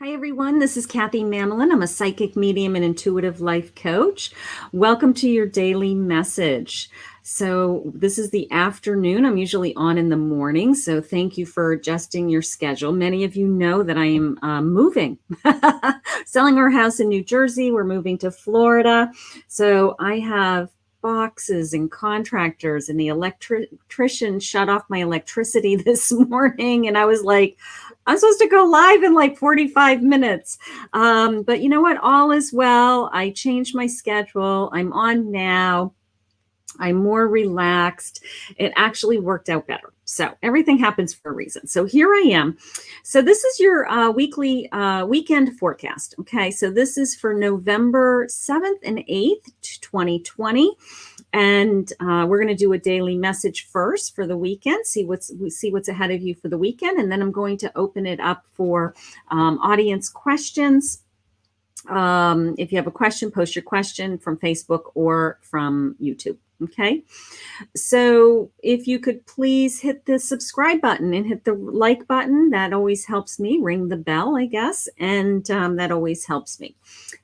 Hi, everyone. This is Kathy Mamolen. I'm a psychic medium and intuitive life coach. Welcome to your daily message. So this is the afternoon. I'm usually on in the morning. So thank you for adjusting your schedule. Many of you know that I am moving, selling our house in New Jersey. We're moving to Florida. So I have boxes and contractors, and the electrician shut off my electricity this morning. And I was like, I'm supposed to go live in like 45 minutes. But you know what? All is well. I changed my schedule. I'm on now. I'm more relaxed. It actually worked out better. So everything happens for a reason. So here I am. So this is your weekly weekend forecast. Okay. So this is for November 7th and 8th, 2020. And we're going to do a daily message first for the weekend, see what's ahead of you for the weekend. And then I'm going to open it up for audience questions. If you have a question, post your question from Facebook or from YouTube. Okay. So if you could please hit the subscribe button and hit the like button, that always helps me. Ring the bell, I guess. And that always helps me.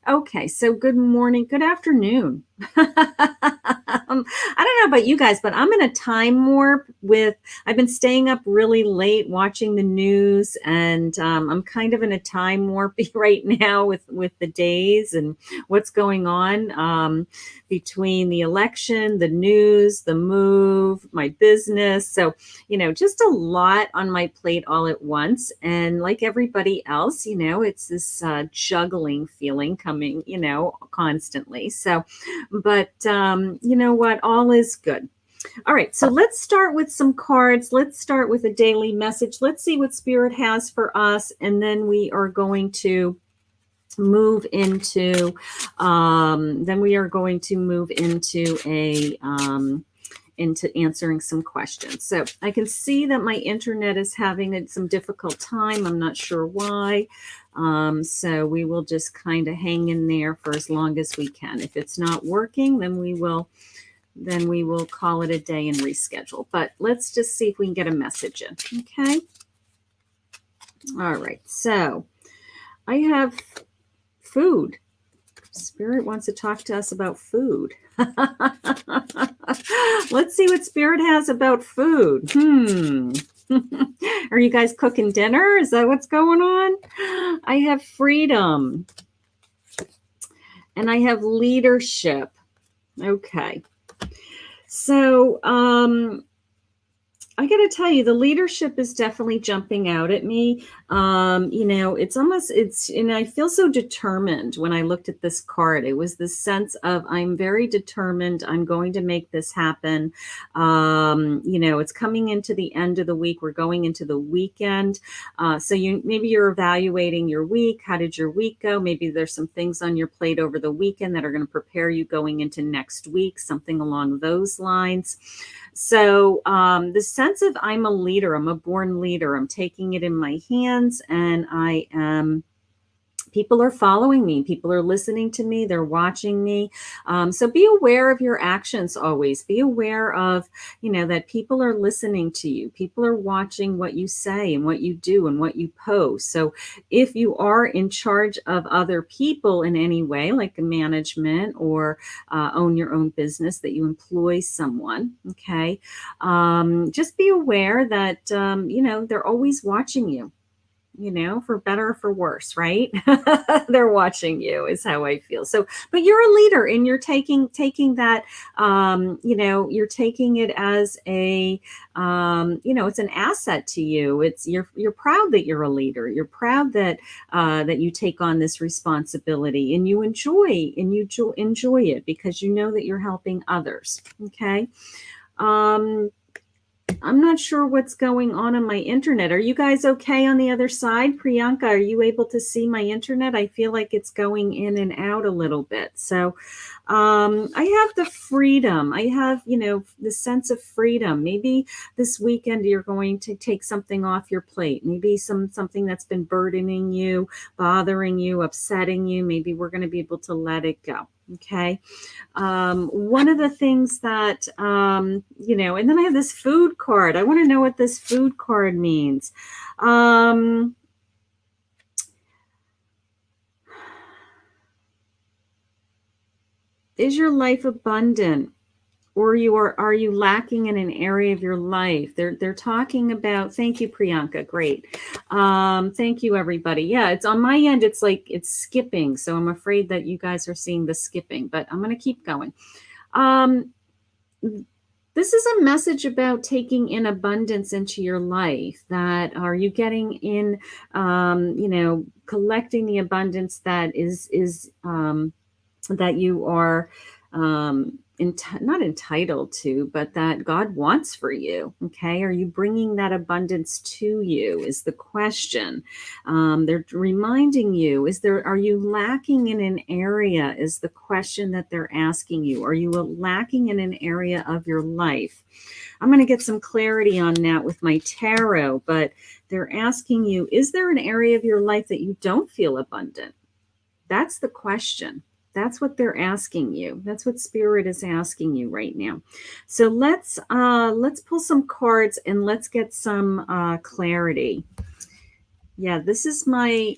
Okay. So good morning. Good afternoon. I don't know about you guys, but I'm in a time warp I've been staying up really late watching the news, and I'm kind of in a time warp right now with the days and what's going on between the election, the news, the move, my business. So, just a lot on my plate all at once. And like everybody else, it's this juggling feeling coming, constantly. So, but you know what? All is good. All right, so let's start with some cards. Let's start with a daily message. Let's see what Spirit has for us, and then we are going to move into into answering some questions. So I can see that my internet is having some difficult time. I'm not sure why. So we will just kind of hang in there for as long as we can. If it's not working, then we will call it a day and reschedule. But let's just see if we can get a message in. Okay. All right. So I have food. Spirit wants to talk to us about food. Let's see what Spirit has about food. Are you guys cooking dinner? Is that what's going on? I have freedom. And I have leadership. Okay. So, I got to tell you, the leadership is definitely jumping out at me. And I feel so determined when I looked at this card. It was this sense of, I'm very determined. I'm going to make this happen. It's coming into the end of the week. We're going into the weekend. So maybe you're evaluating your week. How did your week go? Maybe there's some things on your plate over the weekend that are going to prepare you going into next week, something along those lines. So the sense of I'm a leader, I'm a born leader, I'm taking it in my hands, and people are following me. People are listening to me. They're watching me. So be aware of your actions always. Be aware of, that people are listening to you. People are watching what you say and what you do and what you post. So if you are in charge of other people in any way, like a management or own your own business, that you employ someone, okay, just be aware that, they're always watching you. For better or for worse, right? They're watching you is how I feel. So, but you're a leader, and you're taking that, you're taking it as a, it's an asset to you. You're proud that you're a leader. You're proud that you take on this responsibility, and you enjoy it because you know that you're helping others. Okay. I'm not sure what's going on my internet. Are you guys okay on the other side? Priyanka, are you able to see my internet? I feel like it's going in and out a little bit. So I have the freedom. I have, the sense of freedom. Maybe this weekend you're going to take something off your plate. Maybe something that's been burdening you, bothering you, upsetting you. Maybe we're going to be able to let it go. Okay. One of the things that, and then I have this food card. I want to know what this food card means. Is your life abundant? Or are you lacking in an area of your life? They're talking about, thank you, Priyanka. Great. Thank you, everybody. Yeah, it's on my end. It's like it's skipping. So I'm afraid that you guys are seeing the skipping, but I'm going to keep going. This is a message about taking in abundance into your life. That are you getting in, collecting the abundance that is that you are not entitled to, but that God wants for you. Okay. Are you bringing that abundance to you is the question. They're reminding you, are you lacking in an area is the question that they're asking you. Are you lacking in an area of your life? I'm going to get some clarity on that with my tarot, but they're asking you, is there an area of your life that you don't feel abundant? That's the question. That's what they're asking you. That's what Spirit is asking you right now. So let's pull some cards and let's get some clarity. Yeah, this is my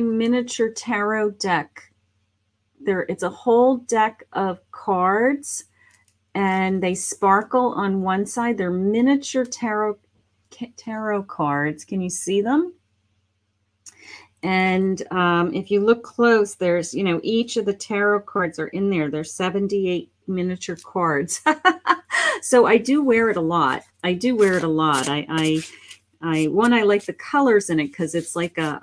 miniature tarot deck. It's a whole deck of cards, and they sparkle on one side. They're miniature tarot cards. Can you see them? And if you look close, there's, each of the tarot cards are in there. There's 78 miniature cards. So I do wear it a lot. I like the colors in it because it's like a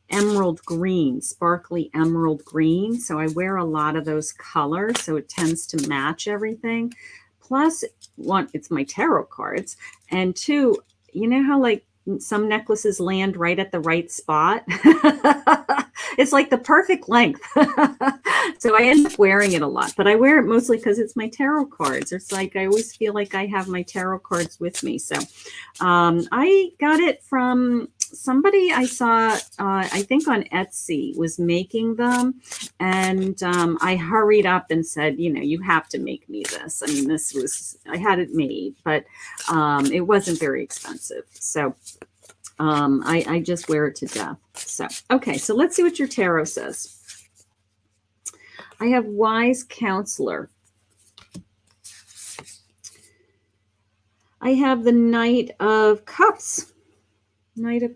emerald green, sparkly emerald green. So I wear a lot of those colors. So it tends to match everything. Plus, one, it's my tarot cards. And two, you know how like some necklaces land right at the right spot? It's like the perfect length. So I end up wearing it a lot, but I wear it mostly because it's my tarot cards. It's like I always feel like I have my tarot cards with me. So I got it from somebody I saw, I think on Etsy, was making them. And I hurried up and said, you have to make me this. I mean, I had it made, but it wasn't very expensive. So I just wear it to death. So, okay, so let's see what your tarot says. I have Wise Counselor. I have the Knight of Cups. Knight of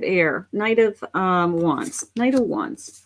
Air. Knight of Wands. Knight of Wands.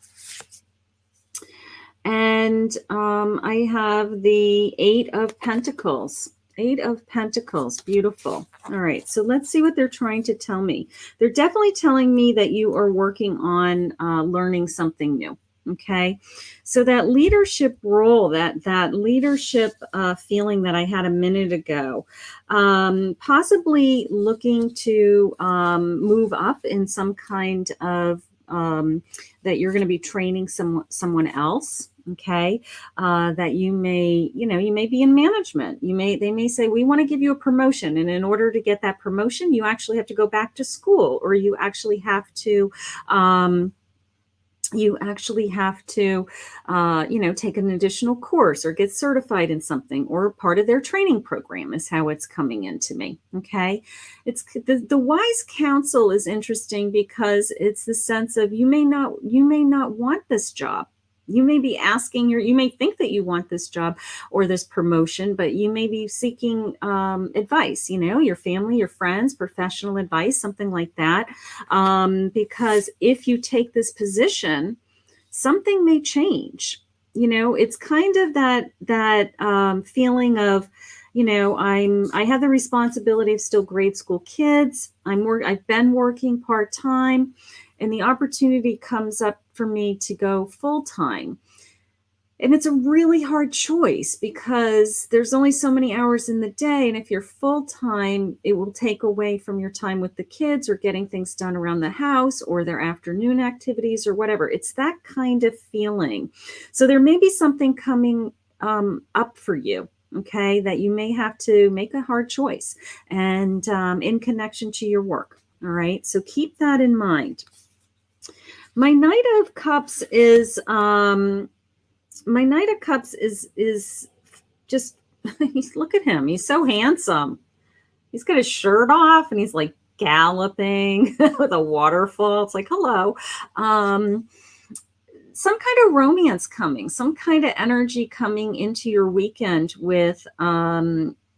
And I have the Eight of Pentacles. Eight of Pentacles. Beautiful. All right. So let's see what they're trying to tell me. They're definitely telling me that you are working on learning something new. Okay. So that leadership role, that leadership feeling that I had a minute ago, possibly looking to move up in some kind of that you're going to be training someone else. Okay. That you may be in management. They may say, we want to give you a promotion. And in order to get that promotion, you actually have to go back to school, or you actually have to, take an additional course or get certified in something, or part of their training program is how it's coming into me. Okay. It's the wise counsel is interesting because it's the sense of you may not want this job. You may be asking you may think that you want this job or this promotion, but you may be seeking advice, your family, your friends, professional advice, something like that. Because if you take this position, something may change. It's kind of that feeling of, I have the responsibility of still grade school kids. I've been working part-time, and the opportunity comes up for me to go full-time. And it's a really hard choice because there's only so many hours in the day. And if you're full-time, it will take away from your time with the kids or getting things done around the house or their afternoon activities or whatever. It's that kind of feeling. So there may be something coming up for you. Okay, that you may have to make a hard choice and in connection to your work. All right, so keep that in mind. My Knight of Cups is just look at him. He's so handsome. He's got his shirt off and he's like galloping with a waterfall. It's like, hello. some kind of romance coming, some kind of energy coming into your weekend with,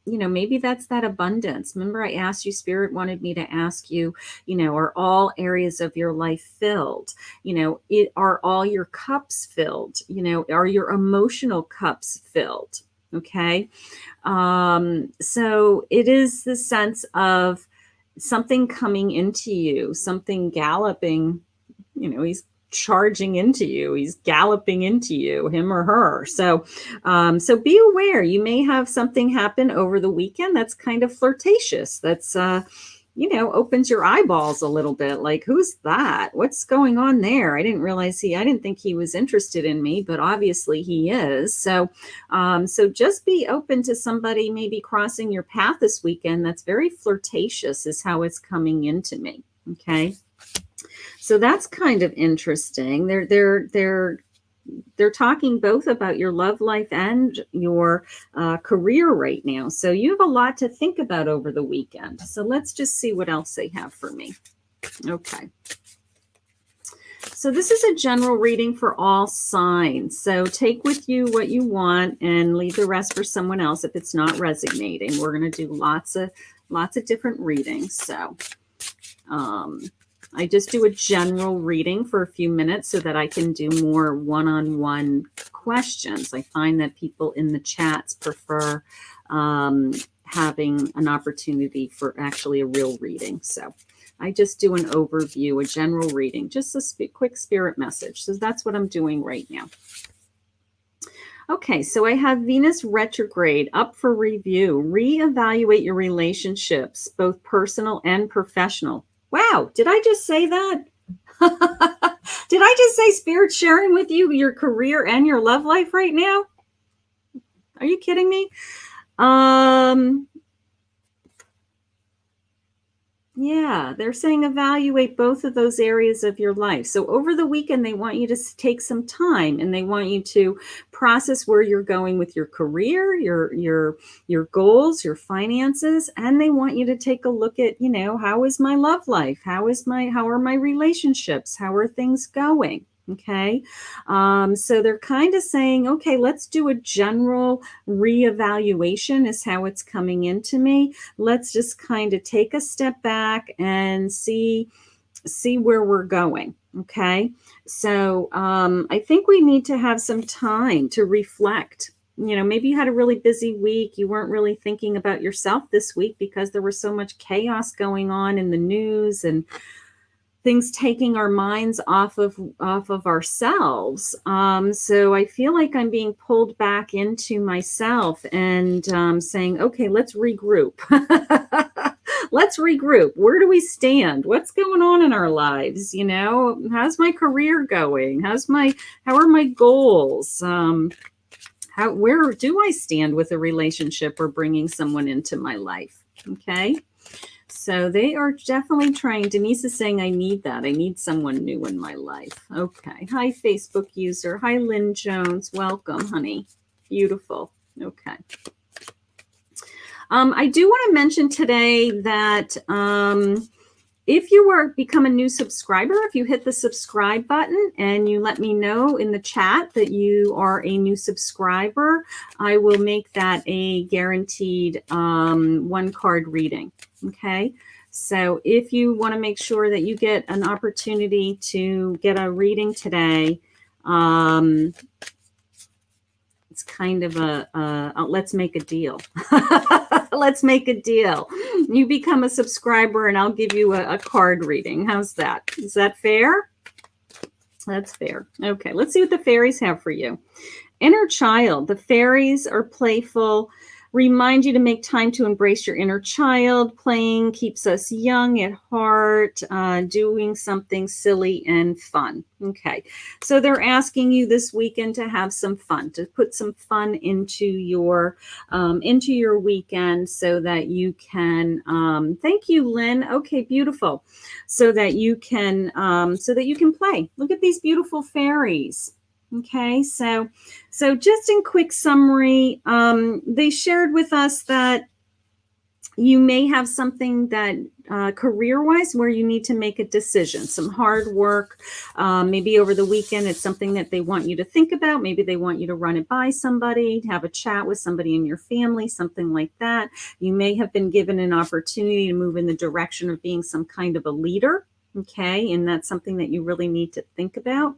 maybe that's that abundance. Remember, I asked you, Spirit wanted me to ask you, are all areas of your life filled? Are all your cups filled? Are your emotional cups filled? Okay. So it is the sense of something coming into you, something galloping, he's charging into you, he's galloping into you, him or her. So be aware, you may have something happen over the weekend that's kind of flirtatious, that's opens your eyeballs a little bit, like, who's that, what's going on there? I didn't think he was interested in me, but obviously he is. So just be open to somebody maybe crossing your path this weekend that's very flirtatious, is how it's coming into me. Okay. So that's kind of interesting. They're talking both about your love life and your career right now. So you have a lot to think about over the weekend. So let's just see what else they have for me. Okay. So this is a general reading for all signs. So take with you what you want and leave the rest for someone else if it's not resonating. We're going to do lots of different readings. So I just do a general reading for a few minutes so that I can do more one-on-one questions. I find that people in the chats prefer having an opportunity for actually a real reading. So I just do an overview, a general reading, just a quick spirit message. So that's what I'm doing right now. Okay, so I have Venus retrograde up for review. Reevaluate your relationships, both personal and professional. Wow, did I just say that? Did I just say Spirit sharing with you your career and your love life right now? Are you kidding me? Yeah, they're saying evaluate both of those areas of your life. So over the weekend, they want you to take some time and they want you to process where you're going with your career, your goals, your finances, and they want you to take a look at, how is my love life? How are my relationships? How are things going? Okay. So they're kind of saying, okay, let's do a general reevaluation is how it's coming into me. Let's just kind of take a step back and see where we're going. Okay. So I think we need to have some time to reflect. Maybe you had a really busy week. You weren't really thinking about yourself this week because there was so much chaos going on in the news and things taking our minds off of ourselves. So I feel like I'm being pulled back into myself and saying, okay, let's regroup. Let's regroup. Where do we stand? What's going on in our lives? How's my career going? How are my goals? Where do I stand with a relationship or bringing someone into my life? Okay. So they are definitely trying. Denise is saying, I need that. I need someone new in my life. Okay. Hi, Facebook user. Hi, Lynn Jones. Welcome, honey. Beautiful. Okay. I do want to mention today that if you become a new subscriber, if you hit the subscribe button and you let me know in the chat that you are a new subscriber, I will make that a guaranteed one card reading. Okay. So if you want to make sure that you get an opportunity to get a reading today, it's kind of a let's make a deal. Let's make a deal. You become a subscriber and I'll give you a card reading. How's that? Is that fair? That's fair. Okay, let's see what the fairies have for you. Inner child. The fairies are playful. Remind you to make time to embrace your inner child. Playing keeps us young at heart, doing something silly and fun. Okay, so they're asking you this weekend to have some fun, to put some fun into your weekend so that you can, thank you, Lynn. Okay, beautiful. So that you can play. Look at these beautiful fairies. Okay, so just in quick summary, they shared with us that You may have something that career-wise where you need to make a decision, some hard work. Maybe over the weekend, it's something that they want you to think about. Maybe they want you to run it by somebody, have a chat with somebody in your family, something like that. You may have been given an opportunity to move in the direction of being some kind of a leader. Okay. And that's something that you really need to think about.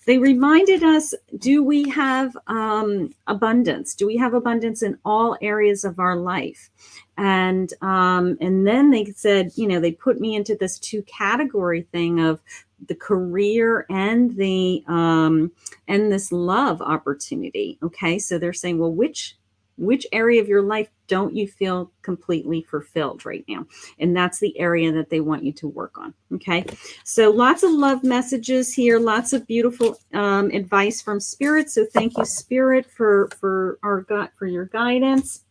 They reminded us, do we have abundance? Do we have abundance in all areas of our life? And then they said, they put me into this 2-category thing of the career and the and this love opportunity. Okay, so they're saying, well, which area of your life don't you feel completely fulfilled right now? And that's the area that they want you to work on. Okay. So lots of love messages here, lots of beautiful advice from Spirit. So thank you, Spirit, for your guidance.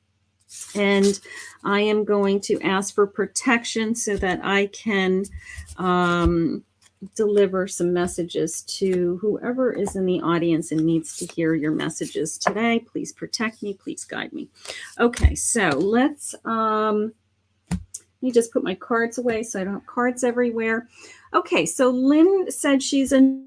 And I am going to ask for protection so that I can deliver some messages to whoever is in the audience and needs to hear your messages today. Please protect me. Please guide me. Okay, so let me just put my cards away so I don't have cards everywhere. Okay, so Lynn said she's a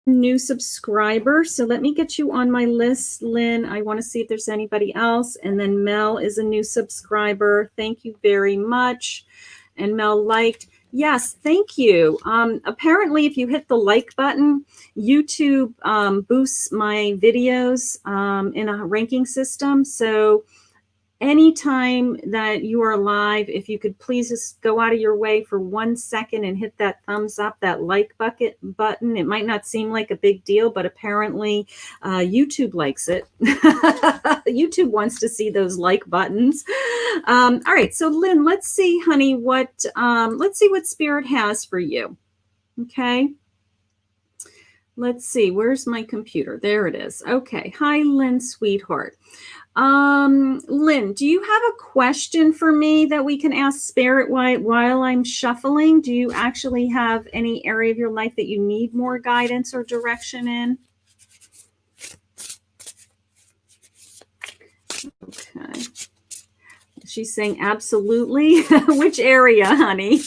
new subscriber. So let me get you on my list, Lynn. I want to see if there's anybody else. And then Mel is a new subscriber. Thank you very much. And Mel liked. Yes, thank you. Apparently, if you hit the like button, YouTube boosts my videos in a ranking system. So anytime that you are live, if you could please just go out of your way for 1 second and hit that thumbs up, that like button. It might not seem like a big deal, but apparently YouTube likes it. YouTube wants to see those like buttons. All right, so Lynn, let's see, honey, let's see what Spirit has for you. Okay. Let's see, where's my computer? There it is. Okay. Hi, Lynn, sweetheart. Lynn, do you have a question for me that we can ask Spirit while I'm shuffling? Do you actually have any area of your life that you need more guidance or direction in? Okay. She's saying absolutely. Which area, honey?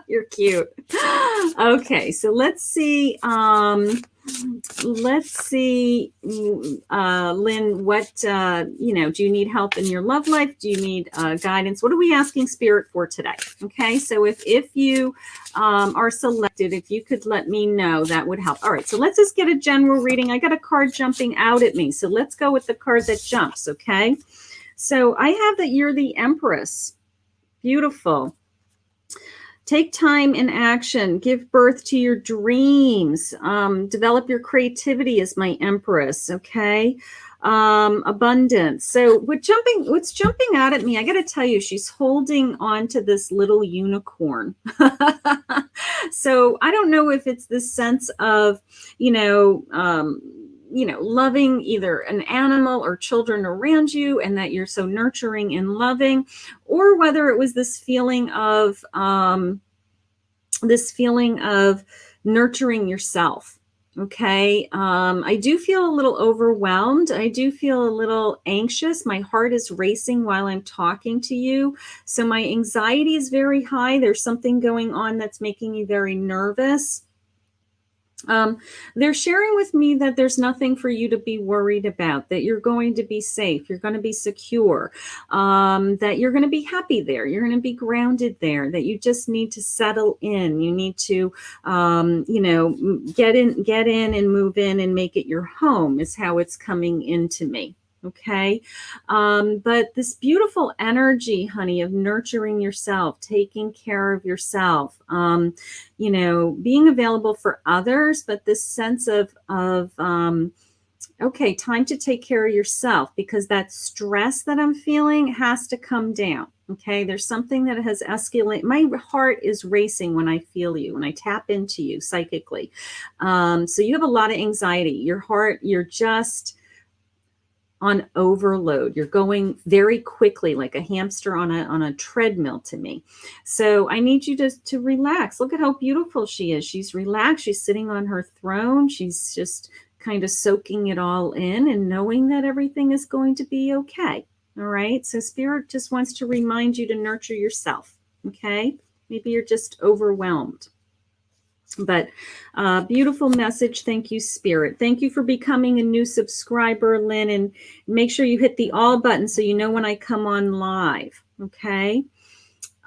You're cute. Okay, so let's see. Lynn, what, do you need help in your love life? Do you need guidance? What are we asking Spirit for today? Okay, so if you are selected, if you could let me know, that would help. All right, so let's just get a general reading. I got a card jumping out at me, so let's go with the card that jumps, okay? So I have that you're the Empress. Beautiful. Take time in action. Give birth to your dreams. Develop your creativity as my Empress, okay? Abundance. So what's jumping out at me, I got to tell you, she's holding on to this little unicorn. So I don't know if it's this sense of, loving either an animal or children around you and that you're so nurturing and loving, or whether it was this feeling of nurturing yourself. Okay. I do feel a little overwhelmed. I do feel a little anxious. My heart is racing while I'm talking to you. So my anxiety is very high. There's something going on that's making me very nervous. They're sharing with me that there's nothing for you to be worried about, that you're going to be safe, you're going to be secure, that you're going to be happy there, you're going to be grounded there, that you just need to settle in. You need to, get in and move in and make it your home is how it's coming into me. Okay. But this beautiful energy, honey, of nurturing yourself, taking care of yourself, being available for others, but this sense of okay, time to take care of yourself, because that stress that I'm feeling has to come down. Okay. There's something that has escalated. My heart is racing when I feel you, when I tap into you psychically. So you have a lot of anxiety. Your heart, you're just on overload. You're going very quickly, like a hamster on a treadmill to me. So I need you to relax. Look at how beautiful she is. She's relaxed. She's sitting on her throne. She's just kind of soaking it all in and knowing that everything is going to be okay. All right. So Spirit just wants to remind you to nurture yourself. Okay. Maybe you're just overwhelmed. But beautiful message. Thank you, Spirit. Thank you for becoming a new subscriber, Lynn. And make sure you hit the all button so you know when I come on live. Okay.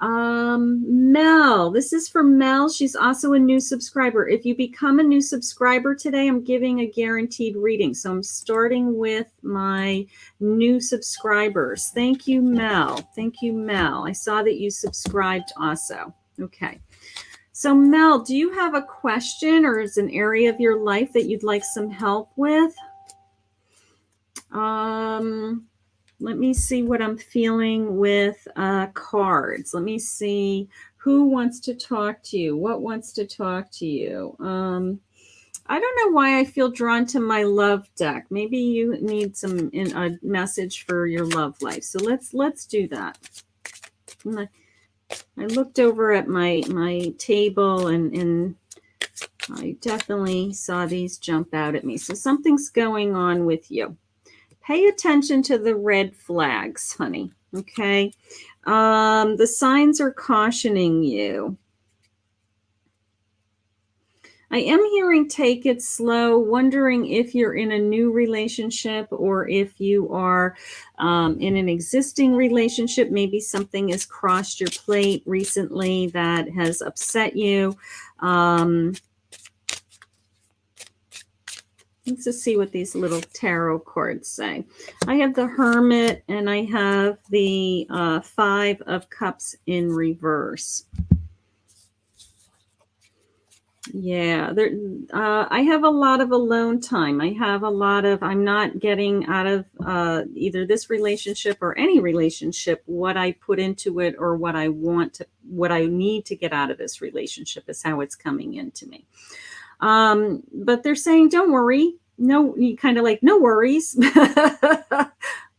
Mel, this is for Mel. She's also a new subscriber. If you become a new subscriber today, I'm giving a guaranteed reading. So I'm starting with my new subscribers. Thank you, Mel. Thank you, Mel. I saw that you subscribed also. Okay. So Mel, do you have a question or is an area of your life that you'd like some help with? Let me see what I'm feeling with cards. Let me see who wants to talk to you. What wants to talk to you? I don't know why I feel drawn to my love deck. Maybe you need a message for your love life. So let's do that. I looked over at my table and I definitely saw these jump out at me. So something's going on with you. Pay attention to the red flags, honey. Okay. The signs are cautioning you. I am hearing take it slow, wondering if you're in a new relationship or if you are in an existing relationship. Maybe something has crossed your plate recently that has upset you. Let's just see what these little tarot cards say. I have the Hermit and I have the Five of Cups in reverse. Yeah, I have a lot of alone time. I'm not getting out of either this relationship or any relationship what I put into it or what I need to get out of this relationship is how it's coming into me. But they're saying, don't worry. No, you kind of like, no worries.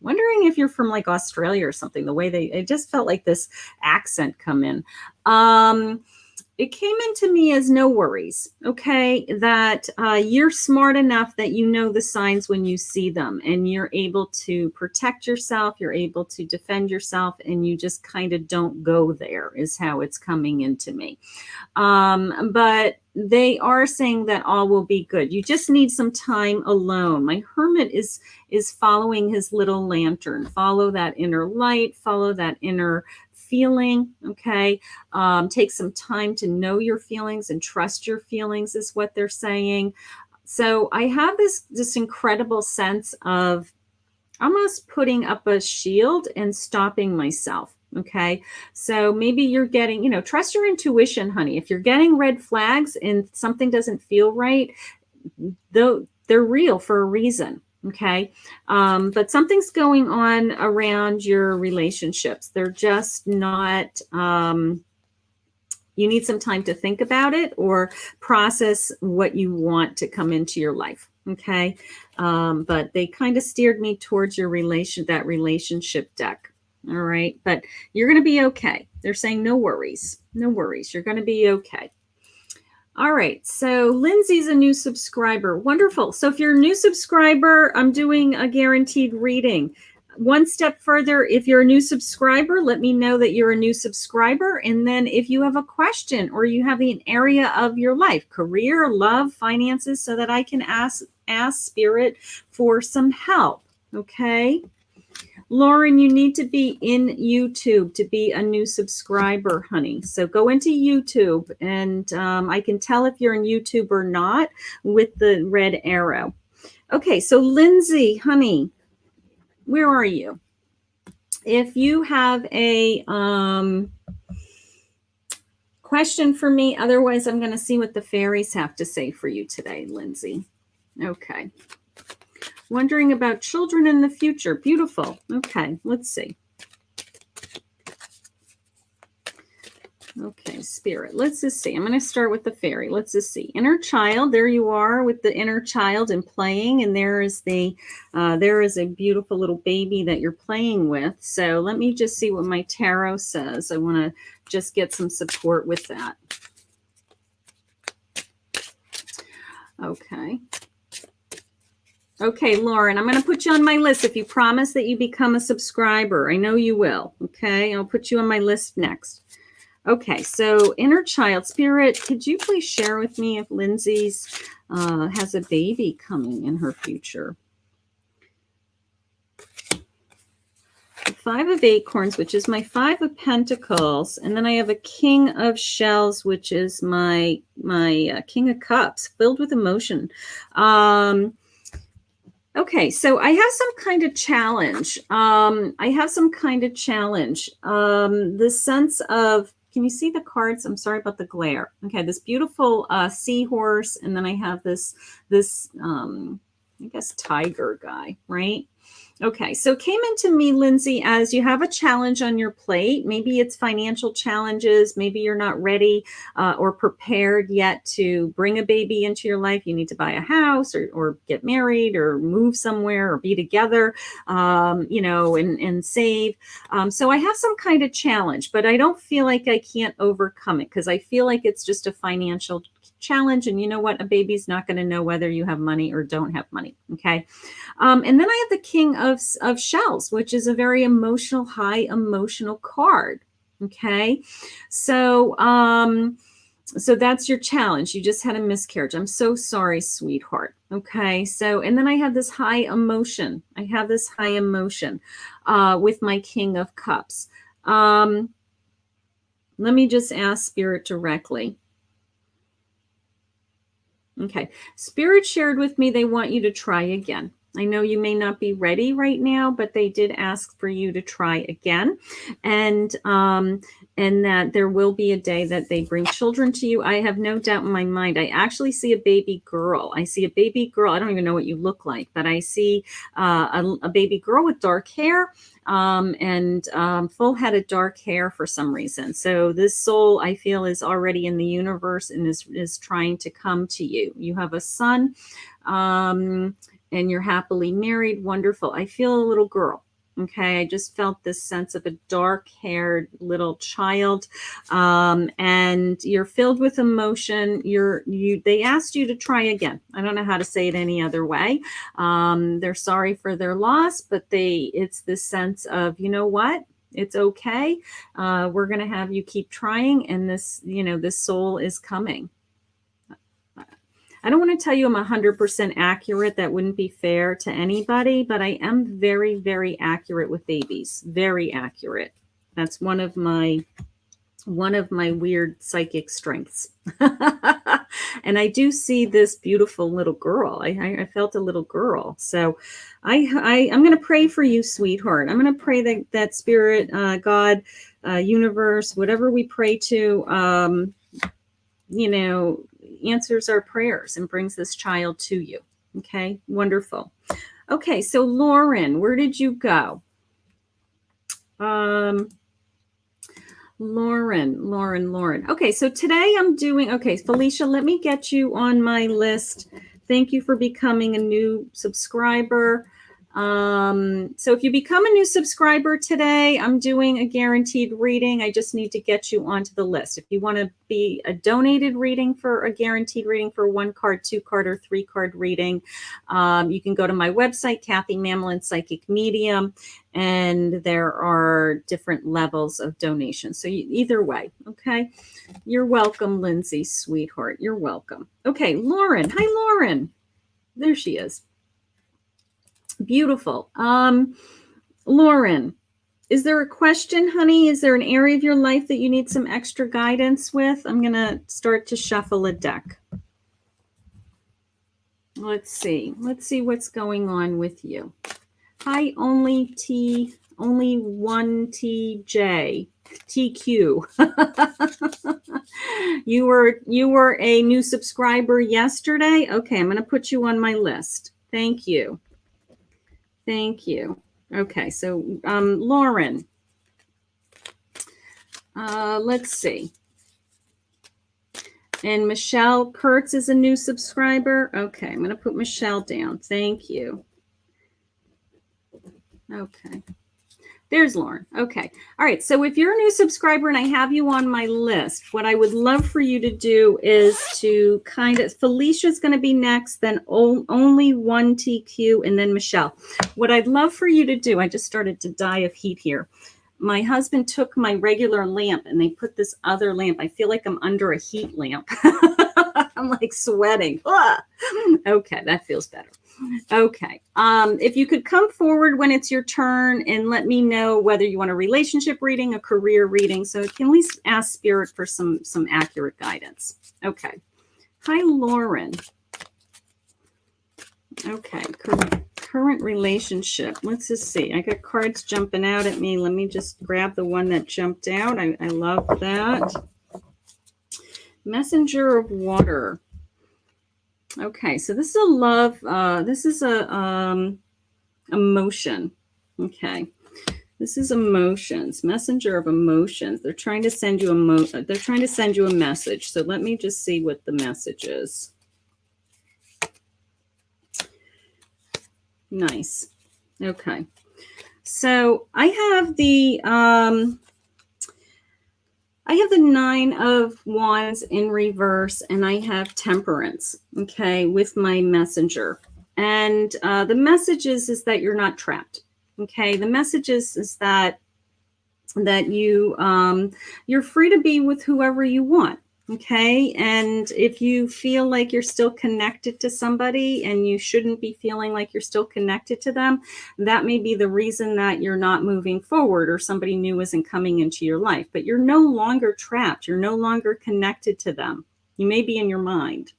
Wondering if you're from like Australia or something, the way it just felt like this accent come in. It came into me as no worries, okay, that you're smart enough that you know the signs when you see them and you're able to protect yourself, you're able to defend yourself, and you just kind of don't go there is how it's coming into me. But they are saying that all will be good. You just need some time alone. My Hermit is following his little lantern. Follow that inner light, follow that inner feeling. Okay. Take some time to know your feelings and trust your feelings is what they're saying. So I have this incredible sense of almost putting up a shield and stopping myself. Okay. So maybe you're getting, trust your intuition, honey. If you're getting red flags and something doesn't feel right, though they're real for a reason. Okay. But something's going on around your relationships. They're just not, you need some time to think about it or process what you want to come into your life. Okay. But they kind of steered me towards that relationship deck. All right. But you're going to be okay. They're saying no worries. No worries. You're going to be okay. All right. So Lindsay's a new subscriber. Wonderful. So if you're a new subscriber, I'm doing a guaranteed reading. One step further, if you're a new subscriber, let me know that you're a new subscriber. And then if you have a question or you have an area of your life, career, love, finances, so that I can ask Spirit for some help. Okay. Lauren, you need to be in YouTube to be a new subscriber, honey. So go into YouTube and I can tell if you're in YouTube or not with the red arrow. Okay, so Lindsay, honey, where are you? If you have a question for me, otherwise I'm going to see what the fairies have to say for you today, Lindsay. Okay. Wondering about children in the future. Beautiful. Okay, let's see. Okay, Spirit. Let's just see. I'm going to start with the fairy. Let's just see. Inner child. There you are with the inner child and playing. And there is a beautiful little baby that you're playing with. So let me just see what my tarot says. I want to just get some support with that. Okay. Okay, Lauren, I'm going to put you on my list if you promise that you become a subscriber. I know you will. Okay, I'll put you on my list next. Okay, so inner child spirit, could you please share with me if Lindsay's has a baby coming in her future? The 5 of Acorns, which is my 5 of Pentacles, and then I have a King of Shells, which is my King of Cups, filled with emotion. Okay, so I have some kind of challenge. The sense of, can you see the cards? I'm sorry about the glare. Okay, this beautiful seahorse, and then I have this I guess tiger guy, right? Okay, so it came into me, Lindsay, as you have a challenge on your plate. Maybe it's financial challenges. Maybe you're not ready or prepared yet to bring a baby into your life. You need to buy a house or get married or move somewhere or be together, and save. So I have some kind of challenge, but I don't feel like I can't overcome it because I feel like it's just a financial challenge. And you know what? A baby's not going to know whether you have money or don't have money. Okay. And then I have the King of Shells, which is a very emotional, high emotional card. Okay. So, so that's your challenge. You just had a miscarriage. I'm so sorry, sweetheart. Okay. So, and then I have this high emotion. With my King of Cups. Let me just ask Spirit directly. Okay. Spirit shared with me they want you to try again. I know you may not be ready right now, but they did ask for you to try again. And that there will be a day that they bring children to you. I have no doubt in my mind. I actually see a baby girl. I don't even know what you look like, but I see a baby girl with dark hair. Full head of dark hair for some reason. So this soul, I feel, is already in the universe and is trying to come to you. You have a son, and you're happily married. Wonderful. I feel a little girl. Okay. I just felt this sense of a dark-haired little child. And you're filled with emotion. They asked you to try again. I don't know how to say it any other way. They're sorry for their loss, but it's this sense of, you know what? It's okay. We're going to have you keep trying. And this soul is coming. I don't want to tell you I'm 100% accurate. That wouldn't be fair to anybody, but I am very, very accurate with babies. Very accurate. That's one of my weird psychic strengths. And I do see this beautiful little girl. I felt a little girl. So I'm going to pray for you, sweetheart. I'm going to pray that Spirit, God, universe, whatever we pray to, answers our prayers and brings this child to you. Okay, wonderful. Okay, so Lauren, where did you go? Lauren. Okay, so today I'm doing, Felicia, let me get you on my list. Thank you for becoming a new subscriber. So if you become a new subscriber today, I'm doing a guaranteed reading. I just need to get you onto the list. If you want to be a donated reading for a guaranteed reading for 1 card, 2 card, or 3 card reading, you can go to my website, Kathy Mamolen Psychic Medium, and there are different levels of donation. So either way, okay? You're welcome, Lindsay, sweetheart. You're welcome. Okay, Lauren. Hi, Lauren. There she is. Beautiful. Lauren, is there a question, honey? Is there an area of your life that you need some extra guidance with? I'm going to start to shuffle a deck. Let's see what's going on with you. Hi, only one TJ. TQ. You were a new subscriber yesterday. Okay, I'm going to put you on my list. Thank you. Okay, so Lauren, let's see. And Michelle Kurtz is a new subscriber. Okay, I'm going to put Michelle down. Thank you. Okay. There's Lauren. Okay. All right. So if you're a new subscriber and I have you on my list, what I would love for you to do is to kind of, Felicia's going to be next, then only one TQ, and then Michelle. What I'd love for you to do, I just started to die of heat here. My husband took my regular lamp and they put this other lamp. I feel like I'm under a heat lamp. I'm like sweating. Ah! Okay, that feels better. Okay. If you could come forward when it's your turn and let me know whether you want a relationship reading, a career reading, so you can at least ask Spirit for some accurate guidance. Okay. Hi, Lauren. Okay. Current relationship. Let's just see. I got cards jumping out at me. Let me just grab the one that jumped out. I love that. Messenger of Water. Okay, so this is a love, this is a emotion. Okay, this is emotions, messenger of emotions. They're trying to send you they're trying to send you a message. So let me just see what the message is. Nice. Okay, so I have the 9 of Wands in reverse, and I have Temperance, okay, with my messenger. And the message is that you're not trapped, okay? The message is that you're free to be with whoever you want, okay? And if you feel like you're still connected to somebody and you shouldn't be feeling like you're still connected to them, that may be the reason that you're not moving forward or somebody new isn't coming into your life. But you're no longer trapped. You're no longer connected to them. You may be in your mind.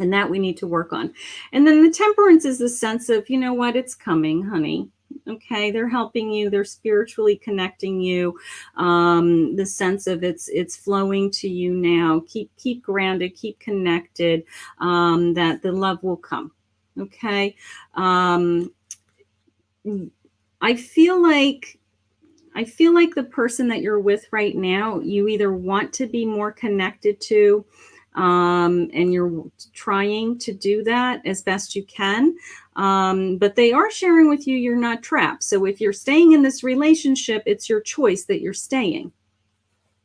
And that we need to work on. And then the Temperance is the sense of, you know what, it's coming, honey. Okay, they're helping you. They're spiritually connecting you. The sense of it's flowing to you now. Keep grounded, keep connected. That the love will come. Okay, I feel like the person that you're with right now, you either want to be more connected to, and you're trying to do that as best you can. But they are sharing with you you're not trapped. So if you're staying in this relationship, it's your choice that you're staying.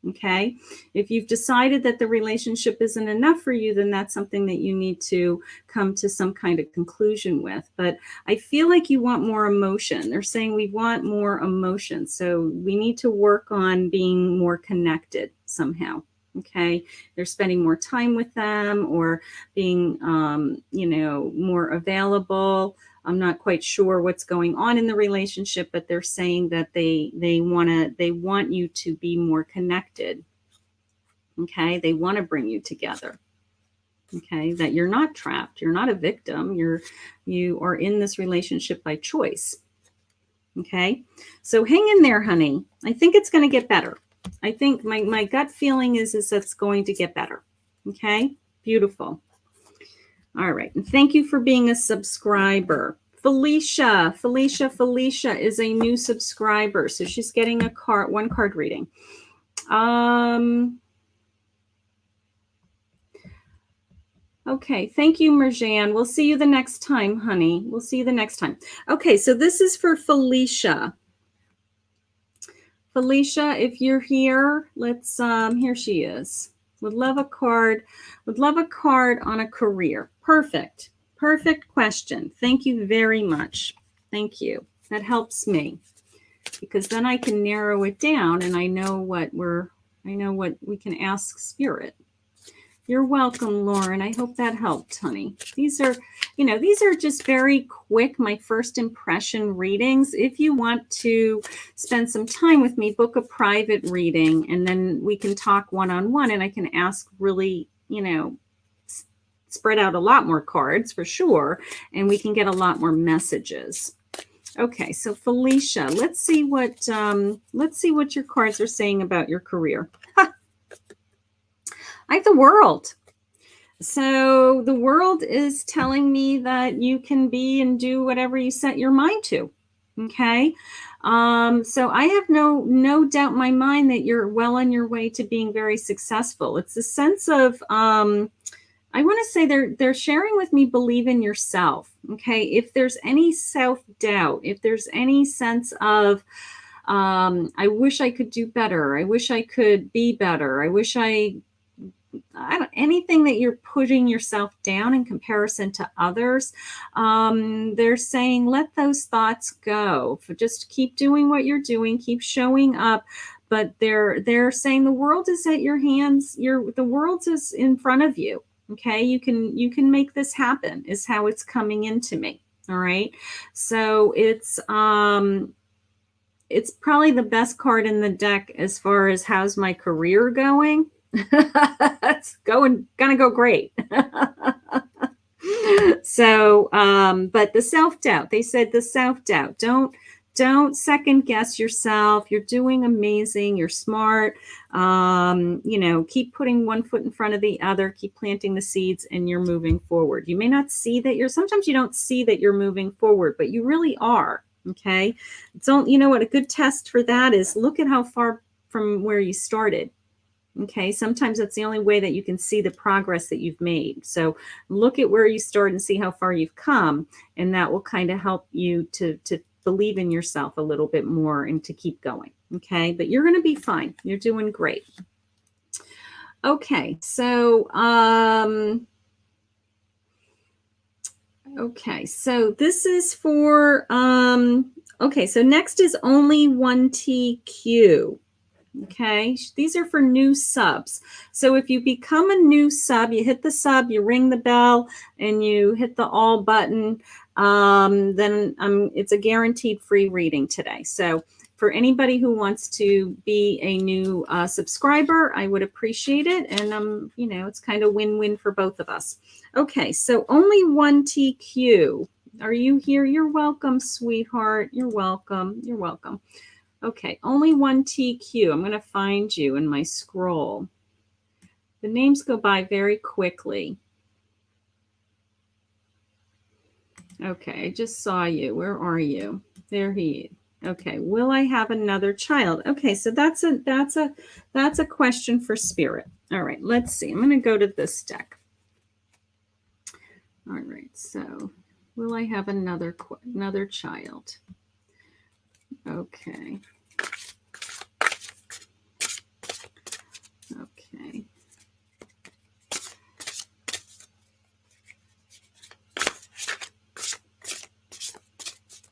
Okay. If you've decided that the relationship isn't enough for you, then that's something that you need to come to some kind of conclusion with. But I feel like you want more emotion. They're saying we want more emotion. So we need to work on being more connected somehow. Okay. They're spending more time with them or being, more available. I'm not quite sure what's going on in the relationship, but they're saying that they want you to be more connected. Okay. They want to bring you together. Okay. That you're not trapped. You're not a victim. You are in this relationship by choice. Okay. So hang in there, honey. I think it's going to get better. I think my gut feeling is that's going to get better. Okay. Beautiful. All right. And thank you for being a subscriber. Felicia is a new subscriber. So she's getting one card reading. Okay. Thank you, Marjan. We'll see you the next time, honey. We'll see you the next time. Okay. So this is for Felicia. Felicia, if you're here, let's, here she is. Would love a card on a career. Perfect question. Thank you very much. Thank you. That helps me because then I can narrow it down and I know what we can ask Spirit. You're welcome, Lauren. I hope that helped, honey. These are just very quick, my first impression readings. If you want to spend some time with me, book a private reading, and then we can talk one-on-one, and I can ask really, spread out a lot more cards for sure, and we can get a lot more messages. Okay, so Felicia, let's see what your cards are saying about your career. I have the World. So the World is telling me that you can be and do whatever you set your mind to. Okay. So I have no doubt in my mind that you're well on your way to being very successful. It's a sense of, I want to say they're sharing with me, believe in yourself. Okay. If there's any self-doubt, if there's any sense of, I wish I could do better. I wish I could be better. I wish anything that you're putting yourself down in comparison to others, they're saying let those thoughts go. Just keep doing what you're doing, keep showing up. But they're saying the world is at your hands. The world is in front of you. Okay, you can make this happen. Is how it's coming into me. All right, so it's probably the best card in the deck as far as how's my career going. It's gonna go great. So, but the self-doubt, they said the self-doubt, don't second guess yourself. You're doing amazing. You're smart. Keep putting one foot in front of the other, keep planting the seeds, and you're moving forward. You may not see that sometimes you don't see that you're moving forward, but you really are. Okay. You know what? A good test for that is look at how far from where you started. Okay, sometimes that's the only way that you can see the progress that you've made. So look at where you started and see how far you've come, and that will kind of help you to believe in yourself a little bit more and to keep going. Okay, but you're going to be fine. You're doing great. Okay, so this is for okay, so next is only one TQ. Okay, these are for new subs. So if you become a new sub, you hit the sub, you ring the bell, and you hit the all button, then it's a guaranteed free reading today. So for anybody who wants to be a new subscriber, I would appreciate it. And it's kind of win-win for both of us. Okay, so only one TQ. Are you here? You're welcome, sweetheart. You're welcome. You're welcome. Okay, only one TQ. I'm going to find you in my scroll. The names go by very quickly. Okay, I just saw you. Where are you? There he is. Okay, will I have another child? Okay, so that's a question for spirit. All right, let's see. I'm going to go to this deck. All right, so will I have another child? Okay. Okay.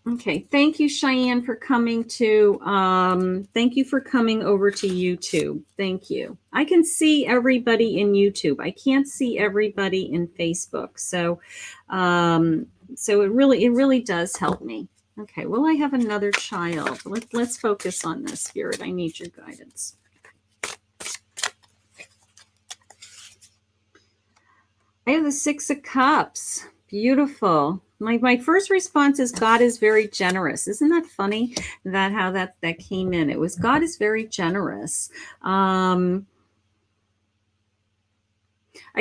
Okay. Thank you, Cheyenne, for coming thank you for coming over to YouTube. Thank you. I can see everybody in YouTube. I can't see everybody in Facebook. So, so it really does help me. Okay. Will I have another child? Let's focus on this, Spirit. I need your guidance. I have the Six of Cups. Beautiful. My first response is God is very generous. Isn't that funny that how that came in? It was God is very generous. I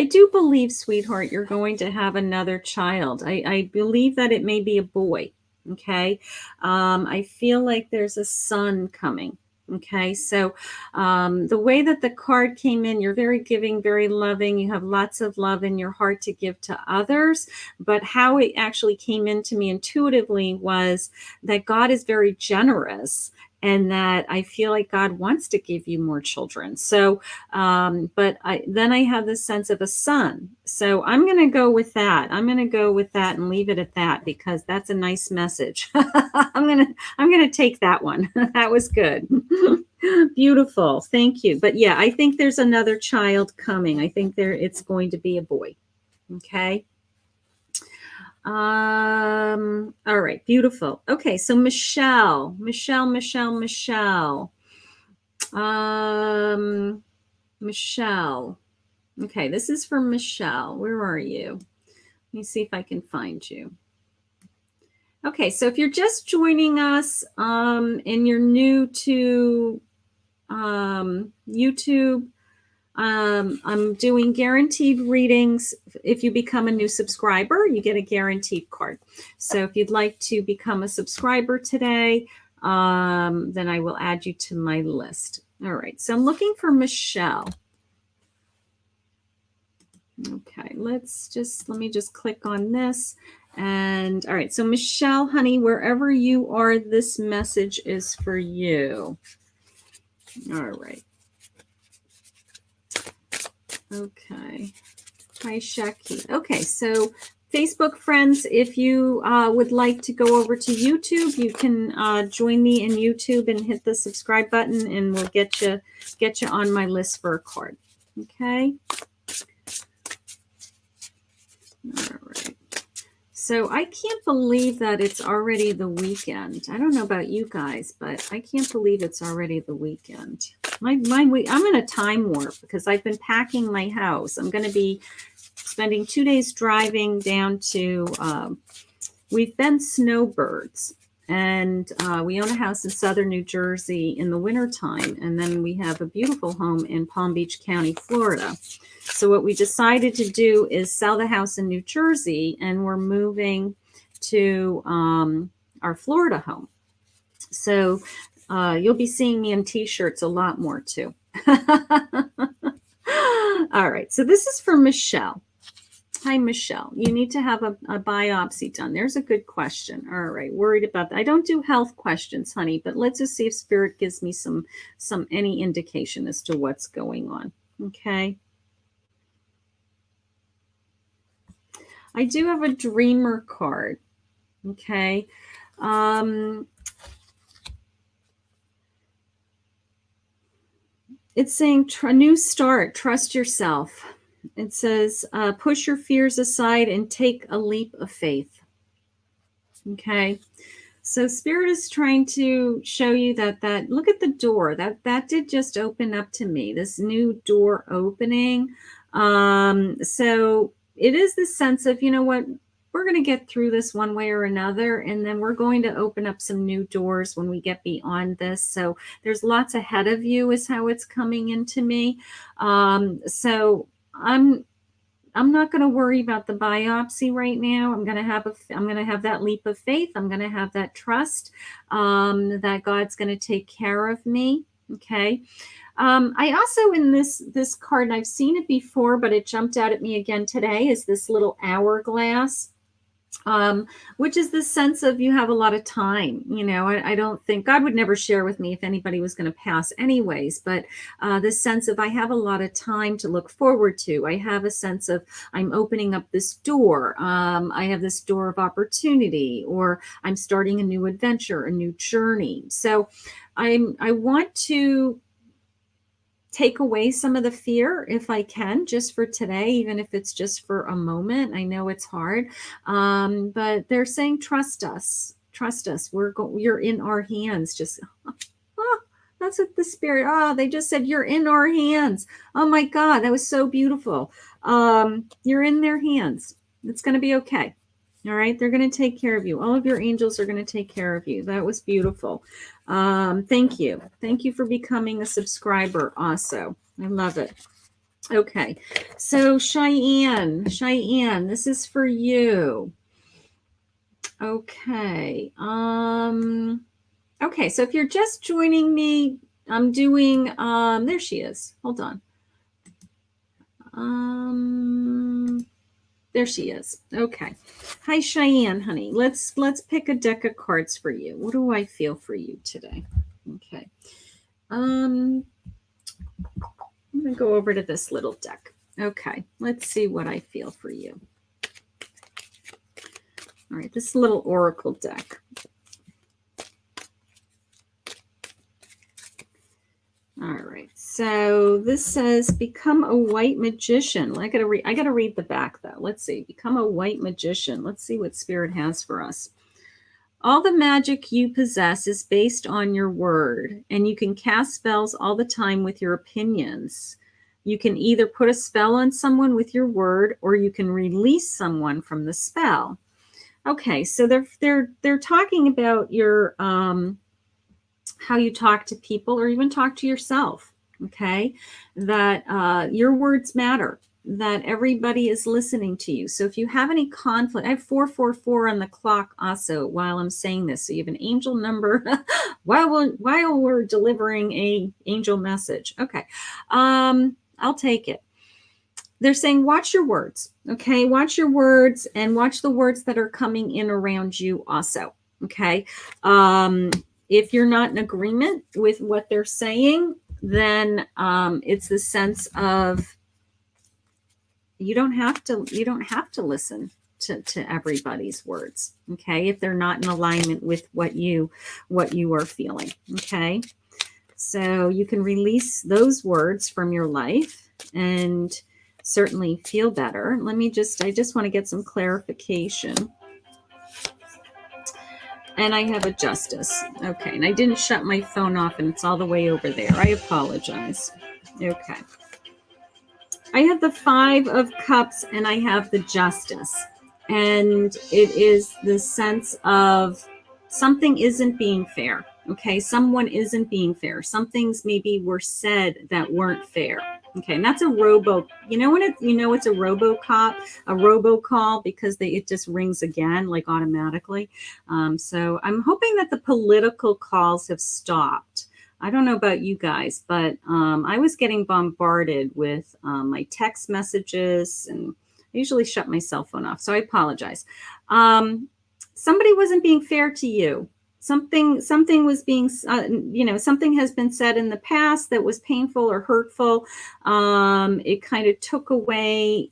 do believe, sweetheart, you're going to have another child. I believe that it may be a boy. Okay. I feel like there's a son coming. Okay, so the way that the card came in, you're very giving, very loving. You have lots of love in your heart to give to others. But how it actually came into me intuitively was that God is very generous and that I feel like God wants to give you more children. So, but then I have this sense of a son. So I'm going to go with that. I'm going to go with that and leave it at that because that's a nice message. I'm going to take that one. That was good. Beautiful. Thank you. But yeah, I think there's another child coming. I think it's going to be a boy. Okay. All right, beautiful. Okay, so Michelle. Michelle. Okay, this is for Michelle. Where are you? Let me see if I can find you. Okay, so if you're just joining us and you're new to YouTube, I'm doing guaranteed readings. If you become a new subscriber, you get a guaranteed card. So if you'd like to become a subscriber today, then I will add you to my list. All right. So I'm looking for Michelle. Okay. Let me just click on this And all right, so Michelle, honey, wherever you are, this message is for you. All right. Okay. Hi, Shaki. Okay, so Facebook friends, if you would like to go over to YouTube, you can join me in YouTube and hit the subscribe button, and we'll get you on my list for a card. Okay. All right. So I can't believe that it's already the weekend. I don't know about you guys, but I can't believe it's already the weekend. I'm in a time warp because I've been packing my house. I'm going to be spending 2 days driving down to, we've been snowbirds, and we own a house in southern New Jersey in the wintertime, and then we have a beautiful home in Palm Beach County, Florida. So what we decided to do is sell the house in New Jersey, and we're moving to our Florida home. So you'll be seeing me in t-shirts a lot more too. All right, so this is for Michelle. Hi, Michelle. You need to have a biopsy done. There's a good question. All right, worried about that. I don't do health questions, honey, but let's just see if Spirit gives me some any indication as to what's going on. Okay. I do have a dreamer card. Okay. It's saying a new start, trust yourself. It says, push your fears aside and take a leap of faith. Okay. So Spirit is trying to show you that look at the door that did just open up to me, this new door opening. So it is this sense of, you know what, we're going to get through this one way or another, and then we're going to open up some new doors when we get beyond this. So there's lots ahead of you is how it's coming into me. So I'm not going to worry about the biopsy right now. I'm going to have that leap of faith. I'm going to have that trust that God's going to take care of me. Okay. I also, in this card, and I've seen it before, but it jumped out at me again today, is this little hourglass. Which is the sense of you have a lot of time. You know, I don't think God would never share with me if anybody was going to pass anyways, but this sense of I have a lot of time to look forward to. I have a sense of I'm opening up this door. I have this door of opportunity, or I'm starting a new adventure, a new journey. So I want to take away some of the fear if I can, just for today, even if it's just for a moment. I know it's hard, but they're saying, trust us, you're in our hands. Just, that's what the Spirit, they just said, you're in our hands. Oh my God, that was so beautiful. You're in their hands. It's going to be okay. All right. They're going to take care of you. All of your angels are going to take care of you. That was beautiful. Thank you. Thank you for becoming a subscriber also. I love it. Okay. So Cheyenne, this is for you. Okay. Okay. So if you're just joining me, I'm doing, there she is. Hold on. There she is. Okay. Hi, Cheyenne, honey. Let's pick a deck of cards for you. What do I feel for you today? Okay. I'm going to go over to this little deck. Okay. Let's see what I feel for you. All right. This little oracle deck. All right. So this says, become a white magician. I gotta read the back though. Let's see. Become a white magician. Let's see what Spirit has for us. All the magic you possess is based on your word, and you can cast spells all the time with your opinions. You can either put a spell on someone with your word, or you can release someone from the spell. Okay, so they're talking about your how you talk to people, or even talk to yourself. Okay, that your words matter, that everybody is listening to you. So if you have any conflict, I have 444 on the clock also while I'm saying this. So you have an angel number while we're delivering a angel message. Okay, I'll take it. they're saying, watch your words. Okay. Watch your words and watch the words that are coming in around you also. Okay. If you're not in agreement with what they're saying, then it's the sense of you don't have to listen to everybody's words. Okay. If they're not in alignment with what you are feeling. Okay. So you can release those words from your life and certainly feel better. I just want to get some clarification. And I have a justice. Okay. And I didn't shut my phone off and it's all the way over there. I apologize. Okay. I have the 5 of Cups and I have the Justice. And it is the sense of something isn't being fair. Okay, someone isn't being fair. Some things maybe were said that weren't fair. Okay, and that's a it's a robocall because it just rings again, like automatically. So I'm hoping that the political calls have stopped. I don't know about you guys, but I was getting bombarded with my text messages, and I usually shut my cell phone off, so I apologize. Somebody wasn't being fair to you. Something was being, something has been said in the past that was painful or hurtful. It kind of took away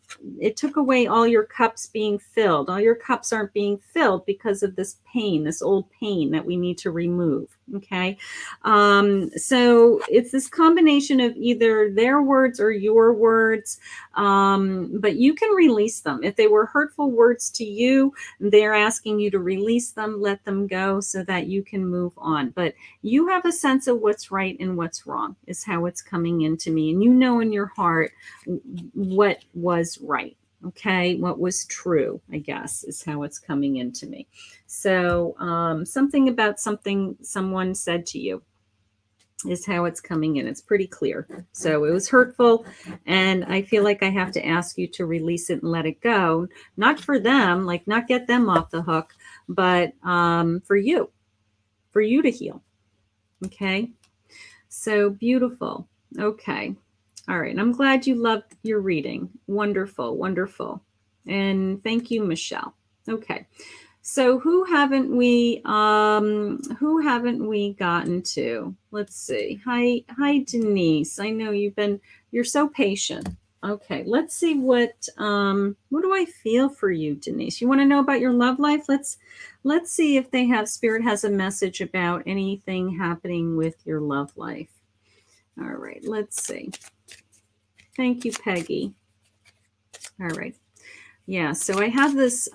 all your cups being filled. All your cups aren't being filled because of this pain, this old pain that we need to remove. Okay. So it's this combination of either their words or your words. But you can release them. If they were hurtful words to you, they're asking you to release them, let them go so that you can move on. But you have a sense of what's right and what's wrong is how it's coming into me. And you know in your heart what was right. Okay. What was true, I guess, is how it's coming into me. So something about something someone said to you is how it's coming in. It's pretty clear. So it was hurtful, and I feel like I have to ask you to release it and let it go. Not for them, like not get them off the hook, but for you to heal. Okay. So beautiful. Okay. All right. I'm glad you loved your reading. Wonderful. Wonderful. And thank you, Michelle. Okay. So who haven't we gotten to? Let's see. Hi, Denise. I know you're so patient. Okay, let's see what do I feel for you, Denise? You want to know about your love life? Let's see if Spirit has a message about anything happening with your love life. All right, let's see. Thank you, Peggy. All right. Yeah, so I have this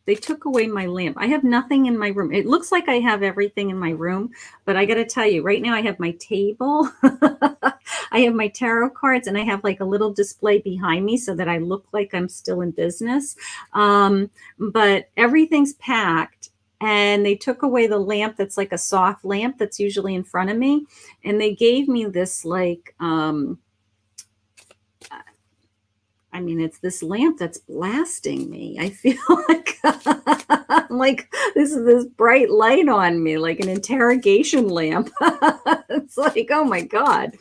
they took away my lamp. I have nothing in my room. It looks like I have everything in my room, but I got to tell you, right now I have my table, I have my tarot cards, and I have like a little display behind me so that I look like I'm still in business. But everything's packed, and they took away the lamp that's like a soft lamp that's usually in front of me, and they gave me this like it's this lamp that's blasting me. I feel like like this is this bright light on me, like an interrogation lamp. It's like, oh my God.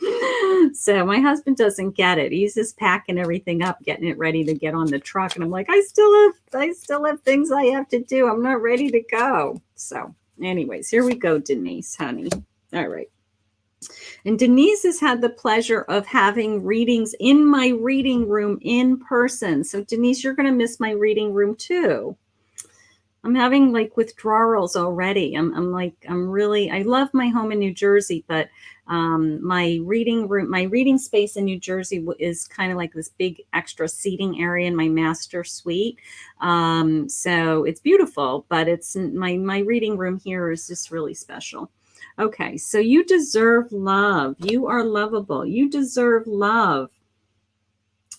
So my husband doesn't get it. He's just packing everything up, getting it ready to get on the truck. And I'm like, I still have things I have to do. I'm not ready to go. So anyways, here we go, Denise, honey. All right. And Denise has had the pleasure of having readings in my reading room in person. So Denise, you're going to miss my reading room too. I'm having like withdrawals already. I love my home in New Jersey, but my reading space in New Jersey is kind of like this big extra seating area in my master suite. So it's beautiful, but it's my reading room here is just really special. Okay, so you deserve love. You are lovable. You deserve love.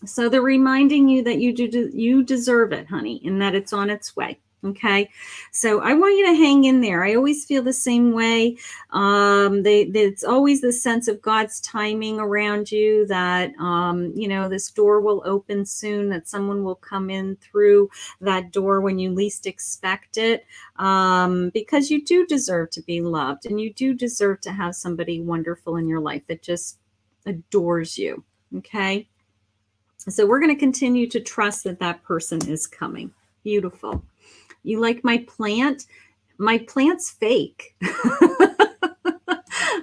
So they're reminding you that you deserve it, honey, and that it's on its way. Okay, so I want you to hang in there. I always feel the same way. It's always the sense of God's timing around you that, this door will open soon, that someone will come in through that door when you least expect it, because you do deserve to be loved, and you do deserve to have somebody wonderful in your life that just adores you. Okay. So we're going to continue to trust that that person is coming. Beautiful. You like my plant? My plant's fake.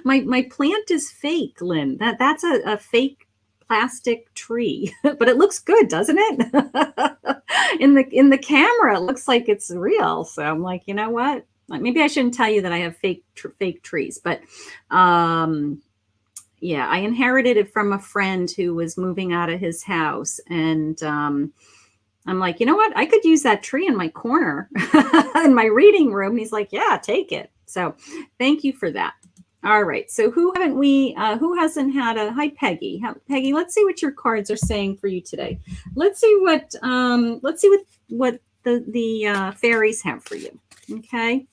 my plant is fake, Lynn. That's a fake plastic tree, but it looks good, doesn't it? In the camera, it looks like it's real. So I'm like, you know what? Maybe I shouldn't tell you that I have fake trees, but yeah, I inherited it from a friend who was moving out of his house, and I'm like, you know what? I could use that tree in my corner in my reading room. And he's like, yeah, take it. So thank you for that. All right. So who hasn't had a, hi, Peggy. Peggy, let's see what your cards are saying for you today. Let's see what the fairies have for you. Okay.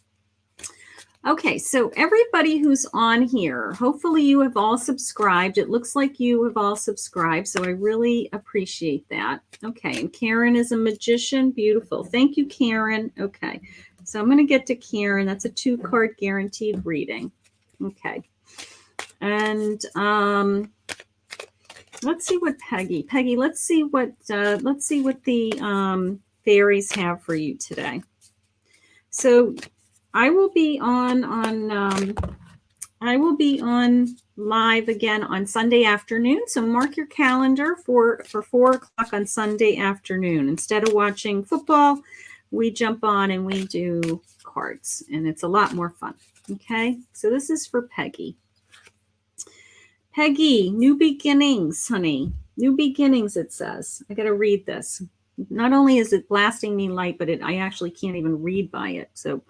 Okay, so everybody who's on here, hopefully you have all subscribed. It looks like you have all subscribed, so I really appreciate that. Okay, and Karen is a magician. Beautiful. Thank you, Karen. Okay, so I'm going to get to Karen. That's a 2-card guaranteed reading. Okay, and let's see what Peggy, let's see what the fairies have for you today. So I will be on live again on Sunday afternoon. So mark your calendar for 4 o'clock on Sunday afternoon. Instead of watching football, we jump on and we do cards, and it's a lot more fun. Okay, so this is for Peggy. Peggy, new beginnings, honey. New beginnings, it says. I got to read this. Not only is it blasting me light, but I actually can't even read by it. So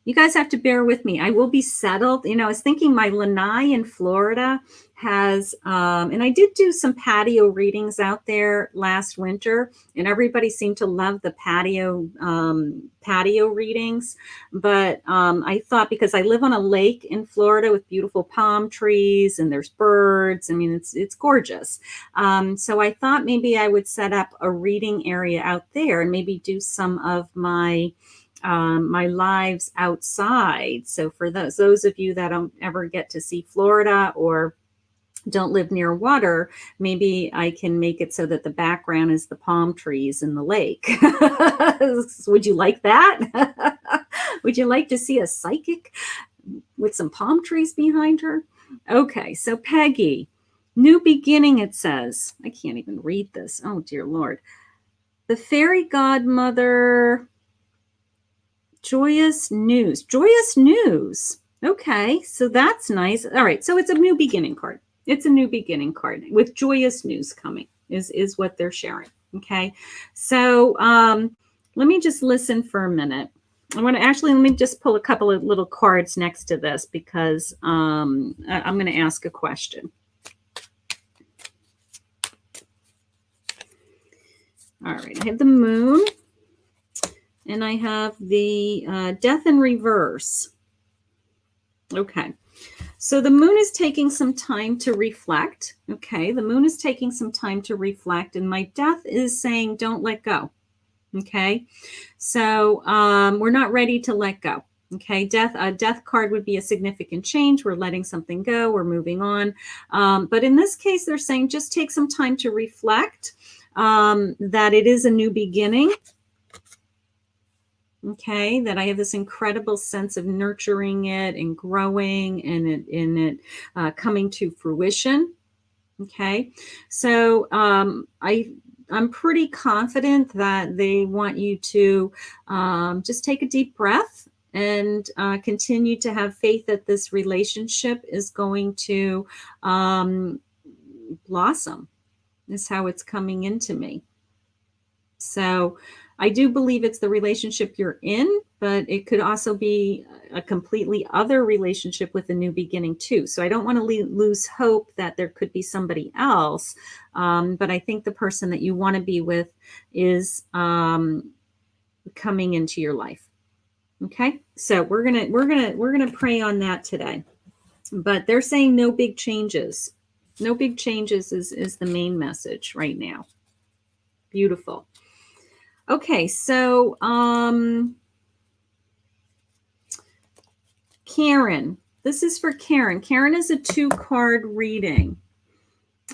you guys have to bear with me. I will be settled. You know, I was thinking my lanai in Florida has, and I did do some patio readings out there last winter, and everybody seemed to love the patio readings. But I thought, because I live on a lake in Florida with beautiful palm trees and there's birds, I mean, it's gorgeous. So I thought maybe I would set up a reading area out there and maybe do some of my lives outside. So for those of you that don't ever get to see Florida or don't live near water, maybe I can make it so that the background is the palm trees in the lake. Would you like that? Would you like to see a psychic with some palm trees behind her? Okay, so Peggy, new beginning, it says. I can't even read this. Oh, dear Lord. The fairy godmother... Joyous news. Joyous news. Okay, so that's nice. All right, so it's a new beginning card. It's a new beginning card with joyous news coming is what they're sharing. Okay, so let me just listen for a minute. Let me just pull a couple of little cards next to this, because I'm going to ask a question. All right, I have the moon. And I have the death in reverse. Okay. So the moon is taking some time to reflect. Okay. The moon is taking some time to reflect. And my death is saying, don't let go. Okay. So we're not ready to let go. Okay. A death card would be a significant change. We're letting something go. We're moving on. But in this case, they're saying just take some time to reflect, that it is a new beginning. Okay, that I have this incredible sense of nurturing it and growing and it coming to fruition. Okay, so I'm pretty confident that they want you to just take a deep breath and continue to have faith that this relationship is going to blossom, is how it's coming into me. So I do believe it's the relationship you're in, but it could also be a completely other relationship with a new beginning too. So I don't want to lose hope that there could be somebody else. But I think the person that you want to be with is coming into your life. Okay. So we're going to pray on that today, but they're saying no big changes. No big changes is the main message right now. Beautiful. Okay, so Karen, this is for Karen. Karen is a 2-card reading.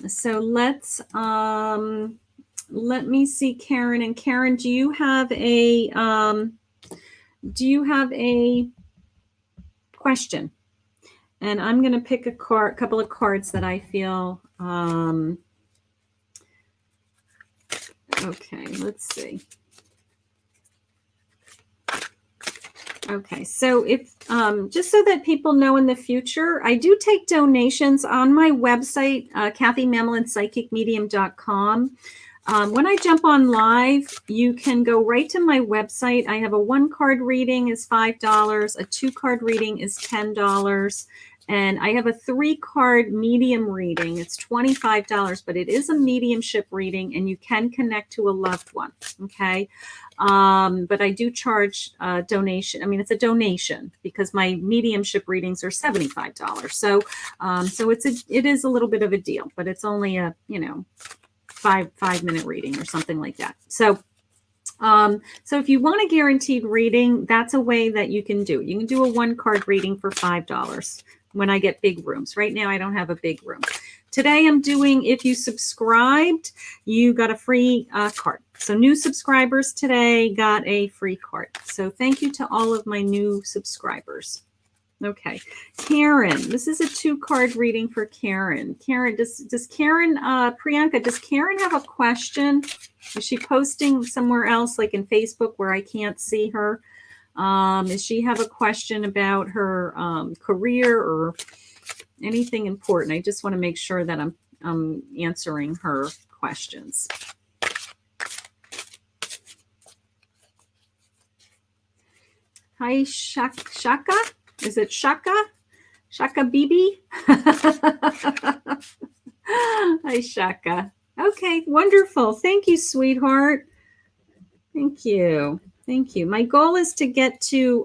So let's let me see, Karen. And Karen, do you have a question? And I'm going to pick a couple of cards that I feel. Okay, let's see. Okay, so if just so that people know in the future, I do take donations on my website, KathyMamolenPsychicMedium.com. When I jump on live, you can go right to my website. I have a 1-card reading is $5, a 2-card reading is $10, and I have a 3-card medium reading. It's $25, but it is a mediumship reading, and you can connect to a loved one. Okay. But I do charge donation. I mean, it's a donation because my mediumship readings are $75. So it is a little bit of a deal, but it's only a, 5-minute reading or something like that. So if you want a guaranteed reading, that's a way that you can do it. You can do a 1-card reading for $5 when I get big rooms. Right now, I don't have a big room. Today, I'm doing, if you subscribed, you got a free card. So new subscribers today got a free card. So thank you to all of my new subscribers. Okay, Karen, this is a 2-card reading for Karen. Karen, does Karen, Priyanka, does Karen have a question? Is she posting somewhere else, like in Facebook where I can't see her? Does she have a question about her career or anything important? I just want to make sure that I'm answering her questions. Hi, Shaka. Is it Shaka? Shaka Bibi? Hi, Shaka. Okay, wonderful. Thank you, sweetheart. Thank you. Thank you. My goal is to get to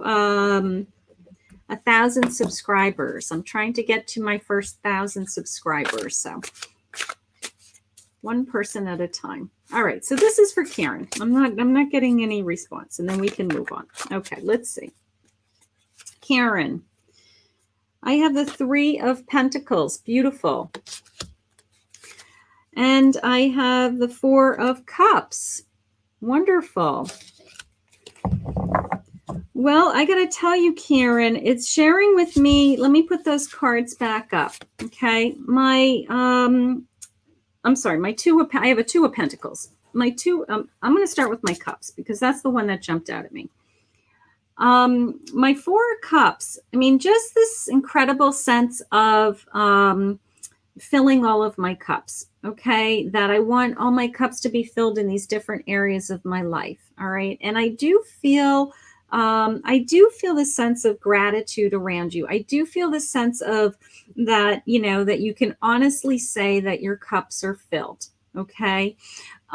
1,000 subscribers. I'm trying to get to my first 1,000 subscribers. So one person at a time. All right. So this is for Karen. I'm not getting any response, and then we can move on. Okay. Let's see. Karen, I have the 3 of Pentacles. Beautiful. And I have the 4 of Cups. Wonderful. Well, I got to tell you, Karen, it's sharing with me. Let me put those cards back up. Okay. I'm sorry. I have a 2 of Pentacles. I'm going to start with my cups because that's the one that jumped out at me. My 4 of Cups, I mean, just this incredible sense of filling all of my cups, okay? That I want all my cups to be filled in these different areas of my life, all right? And I do feel the sense of gratitude around you. I do feel the sense of that, that you can honestly say that your cups are filled, okay?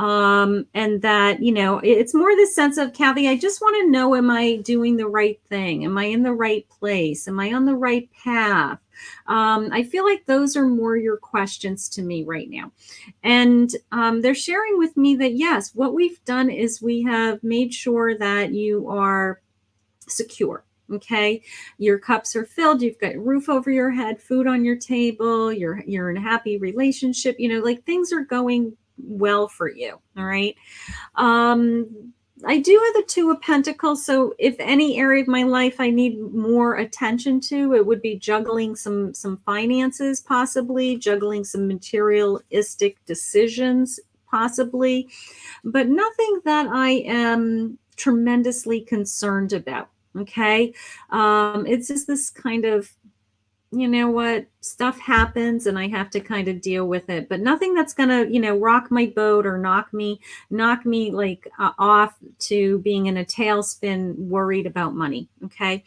And that, it's more the sense of, Kathy, I just want to know, am I doing the right thing? Am I in the right place? Am I on the right path? I feel like those are more your questions to me right now. And they're sharing with me that, yes, what we've done is we have made sure that you are secure. Okay. Your cups are filled. You've got a roof over your head, food on your table. You're in a happy relationship, like things are going well for you. All right. I do have the 2 of Pentacles. So if any area of my life I need more attention to, it would be juggling some finances, possibly juggling some materialistic decisions, possibly, but nothing that I am tremendously concerned about. Okay. It's just this kind of, stuff happens and I have to kind of deal with it, but nothing that's going to, rock my boat or knock me like off to being in a tailspin, worried about money. Okay.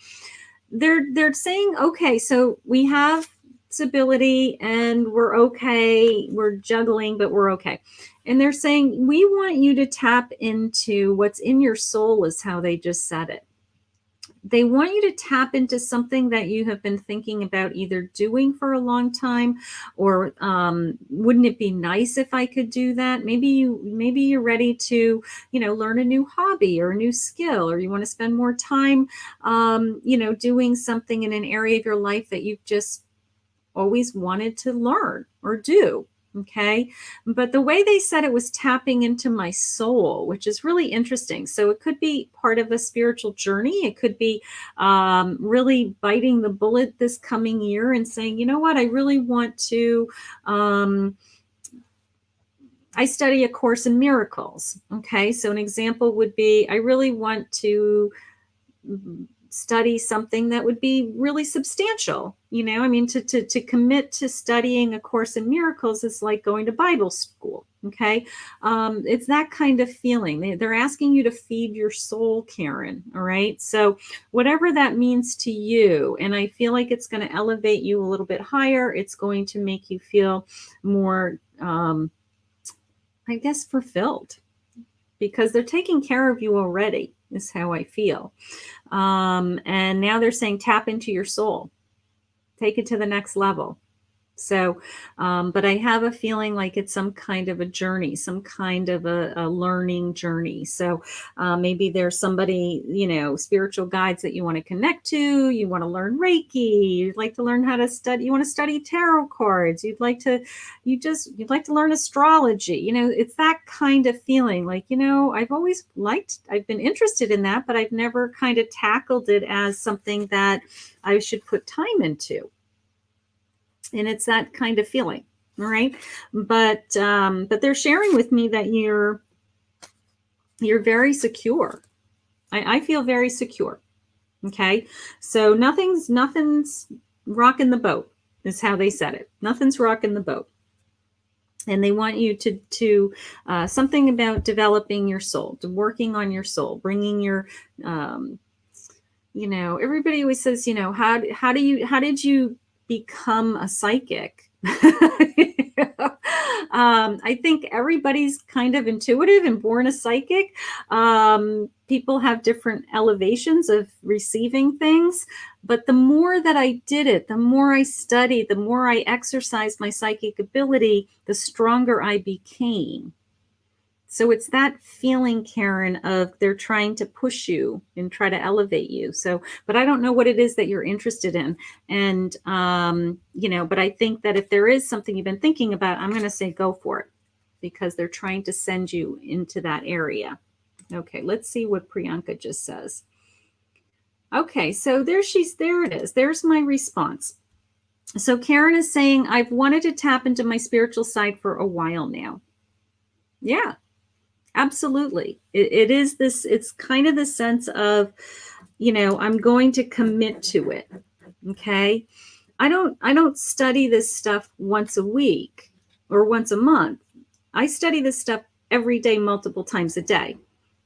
They're saying, okay, so we have stability and we're okay. We're juggling, but we're okay. And they're saying, we want you to tap into what's in your soul, is how they just said it. They want you to tap into something that you have been thinking about either doing for a long time, or wouldn't it be nice if I could do that? Maybe you're ready to, learn a new hobby or a new skill, or you want to spend more time, doing something in an area of your life that you've just always wanted to learn or do. Okay. But the way they said it was tapping into my soul, which is really interesting. So it could be part of a spiritual journey. It could be really biting the bullet this coming year and saying, you know what, I really want to. I study A Course in Miracles. Okay. So an example would be I really want to study something that would be really substantial. I mean, to commit to studying A Course in Miracles is like going to Bible school. Okay. It's that kind of feeling. They're asking you to feed your soul, Karen. All right. So whatever that means to you, and I feel like it's going to elevate you a little bit higher. It's going to make you feel more, I guess, fulfilled, because they're taking care of you already, is how I feel. And now they're saying tap into your soul, take it to the next level. So, but I have a feeling like it's some kind of a journey, some kind of a learning journey. So maybe there's somebody, spiritual guides that you want to connect to. You want to learn Reiki. You'd like to learn how to study. You want to study tarot cards. You'd like to learn astrology. It's that kind of feeling like, I've been interested in that, but I've never kind of tackled it as something that I should put time into. And it's that kind of feeling. All right. But they're sharing with me that you're very secure. I feel very secure. Okay. So nothing's rocking the boat, is how they said it. Nothing's rocking the boat. And they want you to something about developing your soul, to working on your soul, bringing your, everybody always says, how did you become a psychic? I think everybody's kind of intuitive and born a psychic. People have different elevations of receiving things, but the more that I did it, the more I studied, the more I exercised my psychic ability, the stronger I became. So it's that feeling, Karen, of they're trying to push you and try to elevate you. So, but I don't know what it is that you're interested in. And, but I think that if there is something you've been thinking about, I'm going to say go for it, because they're trying to send you into that area. Okay, let's see what Priyanka just says. Okay, so there it is. There's my response. So Karen is saying, I've wanted to tap into my spiritual side for a while now. Yeah. Absolutely. It is this, it's kind of the sense of, I'm going to commit to it. Okay. I don't study this stuff once a week or once a month. I study this stuff every day, multiple times a day.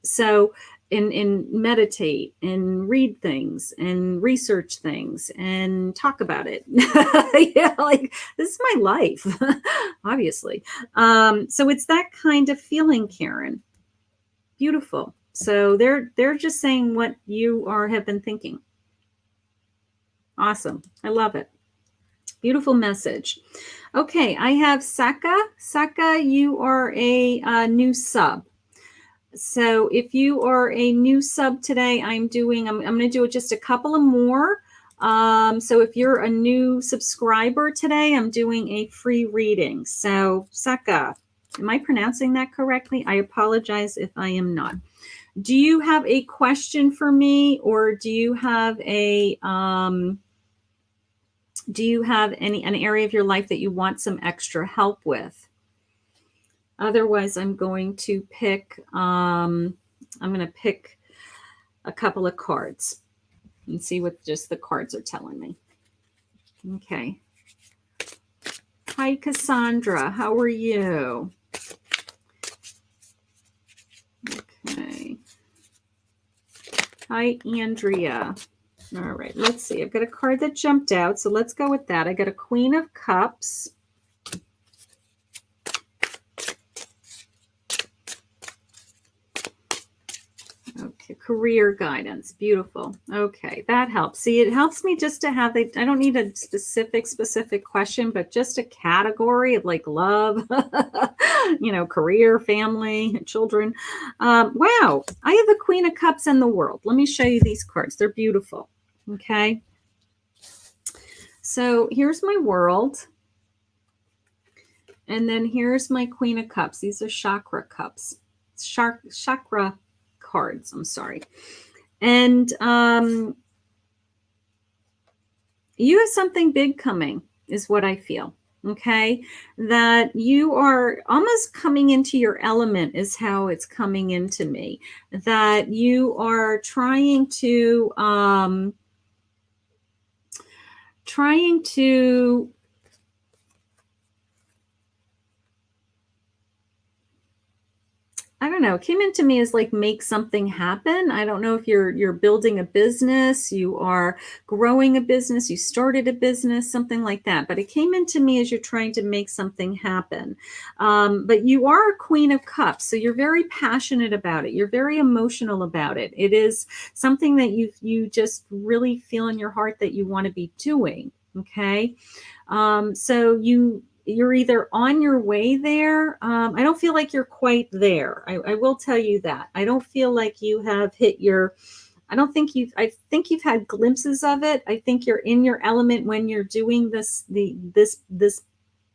So, and meditate and read things and research things and talk about it. Yeah, like this is my life, obviously. So it's that kind of feeling, Karen. Beautiful. So they're just saying what you have been thinking. Awesome. I love it. Beautiful message. Okay, I have Saka. Saka, you are a new sub. So if you are a new sub today, I'm going to do just a couple of more. So if you're a new subscriber today, I'm doing a free reading. So Saka, am I pronouncing that correctly? I apologize if I am not. Do you have a question for me, or do you have an area of your life that you want some extra help with? Otherwise, I'm going to pick a couple of cards and see what just the cards are telling me. Okay. Hi, Cassandra. How are you? Okay. Hi, Andrea. All right, let's see. I've got a card that jumped out, so let's go with that. I got a Queen of Cups. Okay, career guidance. Beautiful. Okay, that helps. See, it helps me just to have, I don't need a specific question, but just a category of like love, career, family, children. Wow, I have the Queen of Cups and the World. Let me show you these cards. They're beautiful. Okay. So here's my World. And then here's my Queen of Cups. These are chakra cups. Chakra cards, I'm sorry. And you have something big coming, is what I feel. Okay, that you are almost coming into your element is how it's coming into me. That you are trying to I don't know, it came into me as like make something happen. I don't know if you're building a business, you are growing a business, you started a business, something like that. But it came into me as you're trying to make something happen. But you are a Queen of Cups, so you're very passionate about it. You're very emotional about it. It is something that you just really feel in your heart that you want to be doing. Okay, so you're either on your way there. I don't feel like you're quite there. I will tell you that. I don't feel like you have hit your, I think you've had glimpses of it. I think you're in your element when you're doing this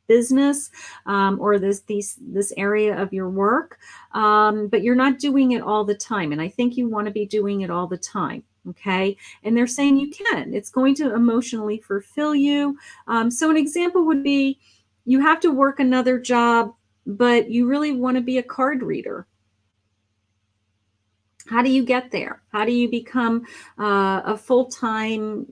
business or this area of your work, but you're not doing it all the time. And I think you want to be doing it all the time. Okay. And they're saying you can. It's going to emotionally fulfill you. So an example would be, you have to work another job, but you really want to be a card reader. How do you get there? How do you become a full-time,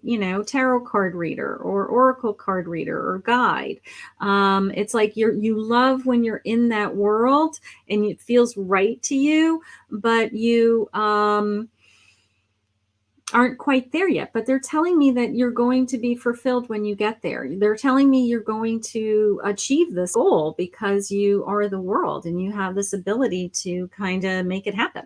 tarot card reader or oracle card reader or guide? It's like you love when you're in that world and it feels right to you, but you aren't quite there yet, but they're telling me that you're going to be fulfilled when you get there. They're telling me you're going to achieve this goal because you are the world and you have this ability to kind of make it happen.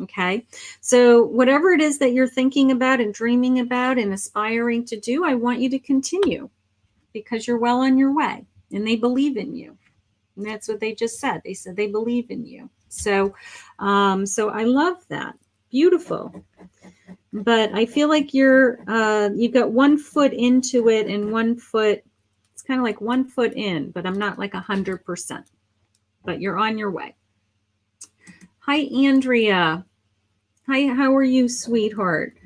Okay. So whatever it is that you're thinking about and dreaming about and aspiring to do, I want you to continue because you're well on your way and they believe in you. And that's what they just said. They said they believe in you. So I love that. Beautiful. But I feel like you've got 1 foot into it and 1 foot, it's kind of like 1 foot in, but I'm not like 100%, but you're on your way. Hi, Andrea. Hi, how are you, sweetheart?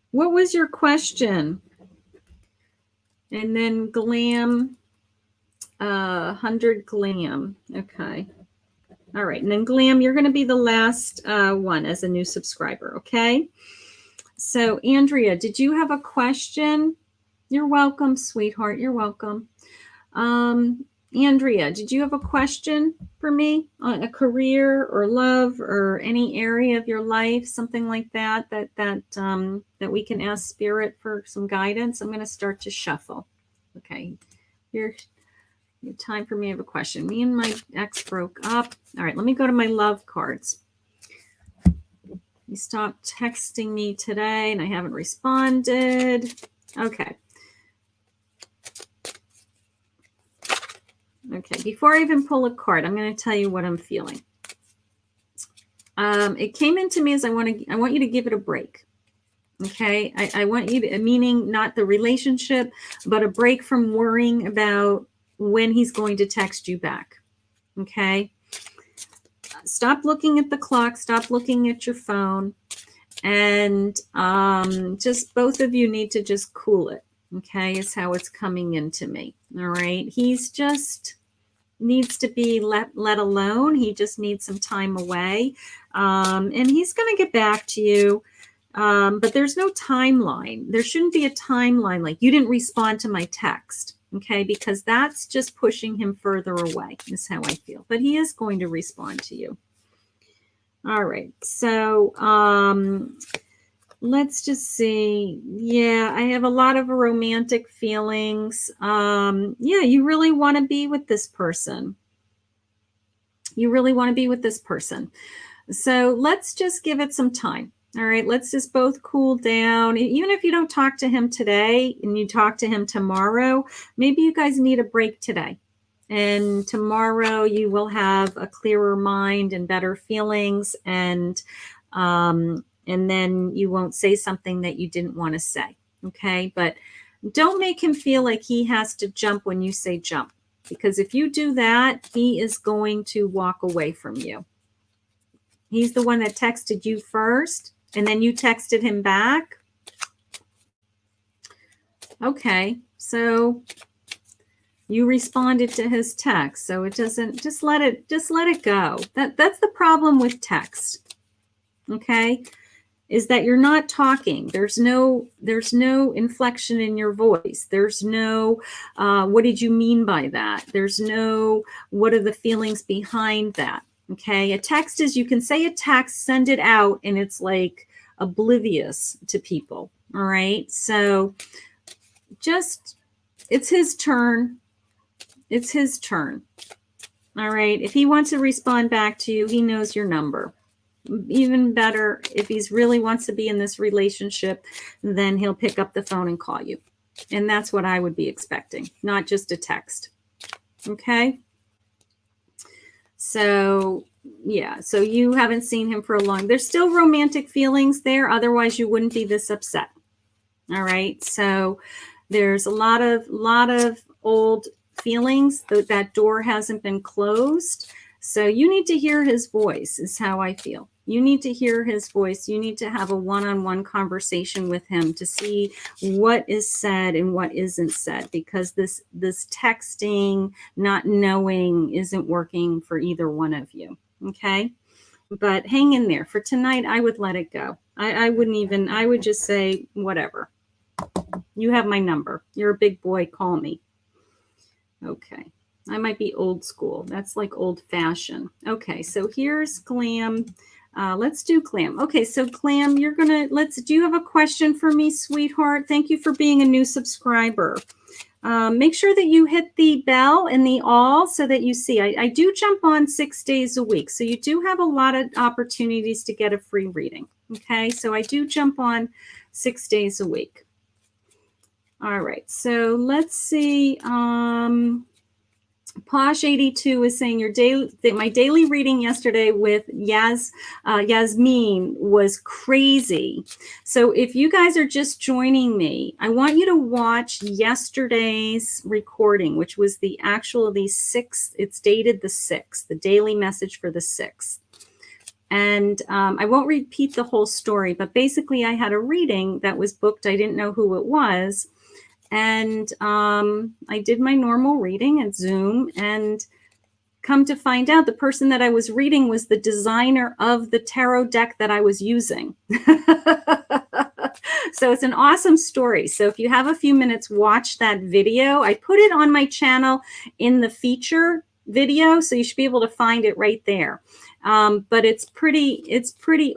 What was your question? And then Glam, 100 Glam. Okay. All right. And then Glam, you're going to be the last one as a new subscriber. Okay. So, Andrea, did you have a question? You're welcome, sweetheart. You're welcome. Andrea, did you have a question for me on a career or love or any area of your life, something like that we can ask Spirit for some guidance? I'm going to start to shuffle. Okay. Here, time for me to have a question. Me and my ex broke up. All right, let me go to my love cards. He stopped texting me today and I haven't responded. Okay. Okay, before I even pull a card, I'm going to tell you what I'm feeling. It came into me as I want you to give it a break. Okay, I want you to, meaning not the relationship, but a break from worrying about when he's going to text you back. Okay, stop looking at the clock, stop looking at your phone, and just both of you need to just cool it. Okay, is how it's coming into me. All right, he's just needs to be let alone. He just needs some time away, and he's going to get back to you. But there's no timeline. There shouldn't be a timeline like you didn't respond to my text. Okay, because that's just pushing him further away is how I feel. But he is going to respond to you. All right, so let's just see. Yeah, I have a lot of romantic feelings. Yeah, you really want to be with this person. You really want to be with this person. So let's just give it some time. All right, let's just both cool down. Even if you don't talk to him today and you talk to him tomorrow, maybe you guys need a break today. And tomorrow you will have a clearer mind and better feelings, and then you won't say something that you didn't want to say. Okay, but don't make him feel like he has to jump when you say jump. because if you do that, he is going to walk away from you. He's the one that texted you first, and then you texted him back. Okay, so you responded to his text, so it doesn't, just let it go. That's the problem with text. Okay, is that you're not talking. There's no inflection in your voice. There's no what did you mean by that? There's no what are the feelings behind that. Okay, a text is, you can say a text, send it out, and it's like oblivious to people. All right, so just, it's his turn. It's his turn. All right, if he wants to respond back to you, he knows your number. Even better, if he really wants to be in this relationship, then he'll pick up the phone and call you. And that's what I would be expecting, not just a text. Okay? So, yeah, so you haven't seen him for a long, there's still romantic feelings there. Otherwise, you wouldn't be this upset. All right? So there's a lot of old feelings. That door hasn't been closed. So you need to hear his voice, is how I feel. You need to hear his voice. You need to have a one-on-one conversation with him to see what is said and what isn't said, because this texting, not knowing, isn't working for either one of you. Okay? But hang in there. For tonight, I would let it go. I wouldn't even, I would just say, whatever. You have my number. You're a big boy. Call me. Okay. I might be old school. That's like old fashioned. Okay, so here's Glam. Let's do Glam. Okay, so Glam, you're gonna, do you have a question for me, sweetheart? Thank you for being a new subscriber. Make sure that you hit the bell and the all so that you see. I do jump on 6 days a week, so you do have a lot of opportunities to get a free reading. Okay, so I do jump on 6 days a week. All right, so let's see. Posh82 is saying my daily reading yesterday with Yasmin was crazy. So if you guys are just joining me, I want you to watch yesterday's recording, which was the 6th. It's dated the 6th, the daily message for the 6th. And I won't repeat the whole story, but basically I had a reading that was booked. I didn't know who it was. And I did my normal reading at Zoom, and come to find out the person that I was reading was the designer of the tarot deck that I was using. So it's an awesome story. So if you have a few minutes, watch that video. I put it on my channel in the feature video, so you should be able to find it right there. But it's pretty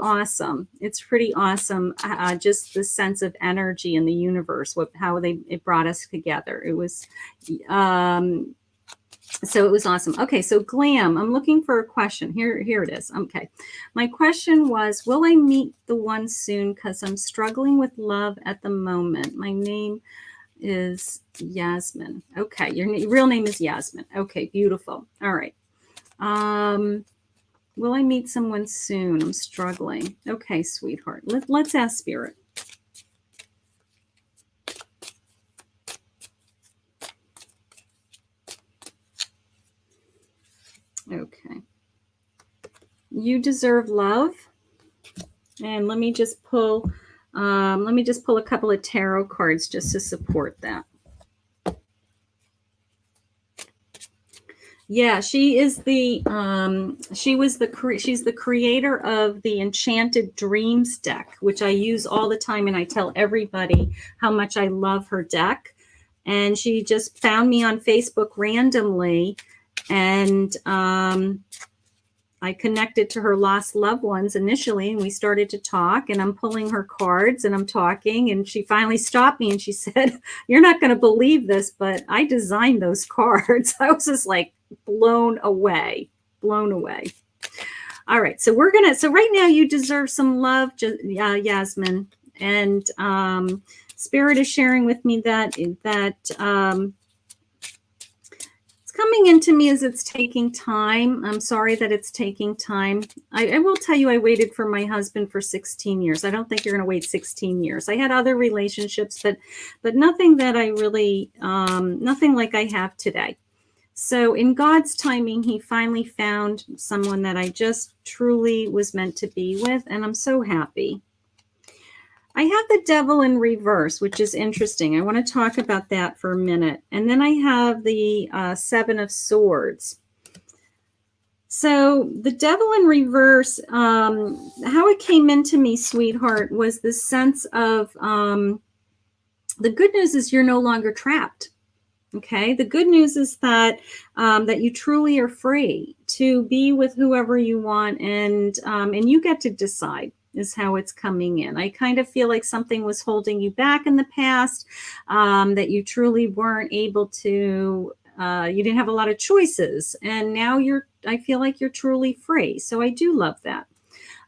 awesome. It's pretty awesome. Just the sense of energy in the universe, how it brought us together. It was, so it was awesome. Okay. So Glam, I'm looking for a question. Here it is. Okay. My question was, will I meet the one soon? 'Cause I'm struggling with love at the moment. My name is Yasmin. Okay. Your real name is Yasmin. Okay. Beautiful. All right. Will I meet someone soon? I'm struggling. Okay, sweetheart. Let's ask Spirit. Okay. You deserve love. And let me just pull a couple of tarot cards just to support that. Yeah, she's the creator of the Enchanted Dreams deck, which I use all the time, and I tell everybody how much I love her deck. And she just found me on Facebook randomly, and I connected to her lost loved ones initially, and we started to talk, and I'm pulling her cards and I'm talking, and she finally stopped me and she said, "You're not going to believe this, but I designed those cards." I was just like blown away. All right. So right now you deserve some love, Yasmin. And Spirit is sharing with me that it's coming into me as it's taking time. I'm sorry that it's taking time. I will tell you, I waited for my husband for 16 years. I don't think you're going to wait 16 years. I had other relationships, but nothing that I really, nothing like I have today. So in God's timing, he finally found someone that I just truly was meant to be with, and I'm so happy. I have the Devil in reverse, which is interesting. I want to talk about that for a minute. And then I have the Seven of Swords. So the Devil in reverse, how it came into me, sweetheart, was this sense of the good news is you're no longer trapped. Okay. The good news is that that you truly are free to be with whoever you want, and you get to decide, is how it's coming in. I kind of feel like something was holding you back in the past, that you truly weren't able to. You didn't have a lot of choices, and now I feel like you're truly free. So I do love that.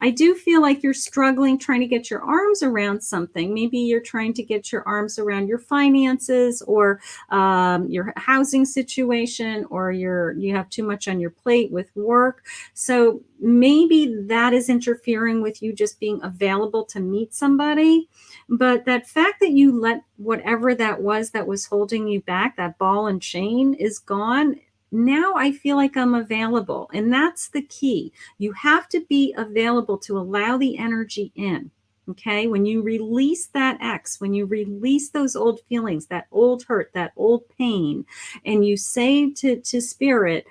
I do feel like you're struggling trying to get your arms around something. Maybe you're trying to get your arms around your finances, or your housing situation, or you have too much on your plate with work. So maybe that is interfering with you just being available to meet somebody. But that fact that you let whatever that was holding you back, that ball and chain, is gone. Now I feel like I'm available. And that's the key. You have to be available to allow the energy in. Okay. When you release that X, when you release those old feelings, that old hurt, that old pain, and you say to spirit,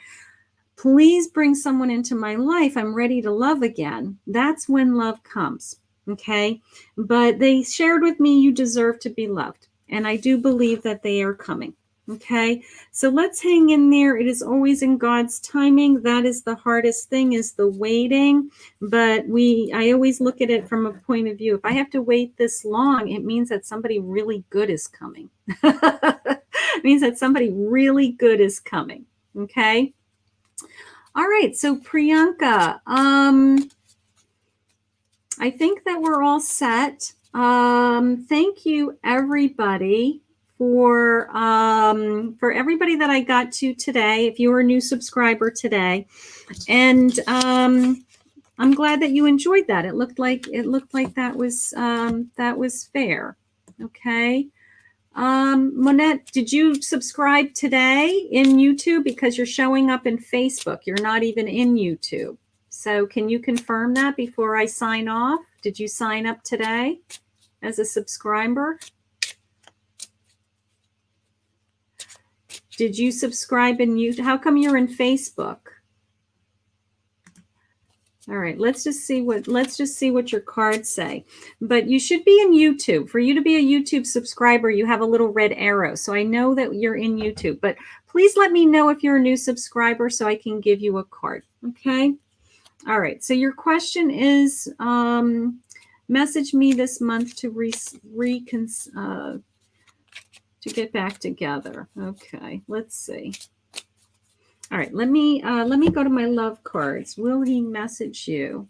please bring someone into my life, I'm ready to love again. That's when love comes. Okay. But they shared with me, you deserve to be loved. And I do believe that they are coming. Okay, so let's hang in there. It is always in God's timing. That is the hardest thing, is the waiting. But I always look at it from a point of view. If I have to wait this long, it means that somebody really good is coming. It means that somebody really good is coming. Okay. All right. So Priyanka, I think that we're all set. Thank you, everybody, for everybody that I got to today. If you were a new subscriber today, and I'm glad that you enjoyed that. It looked like that was fair. Okay. Monette, did you subscribe today in YouTube? Because you're showing up in Facebook. You're not even in YouTube. So can you confirm that before I sign off? Did you sign up today as a subscriber? Did you subscribe in YouTube? How come you're in Facebook? All right, let's just see what your cards say. But you should be in YouTube. For you to be a YouTube subscriber, you have a little red arrow. So I know that you're in YouTube. But please let me know if you're a new subscriber so I can give you a card. Okay? All right. So your question is, message me this month to to get back together. Okay, let's see. All right, let me go to my love cards. Will he message you?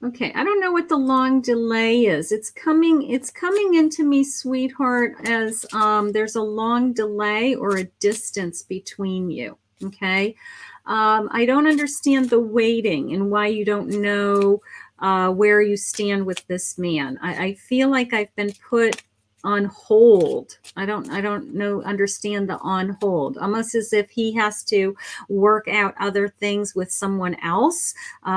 Okay, I don't know what the long delay is. It's coming into me, sweetheart, as there's a long delay or a distance between you. Okay. I don't understand the waiting and why you don't know where you stand with this man. I feel like I've been put on hold. I don't understand the on hold, almost as if he has to work out other things with someone else.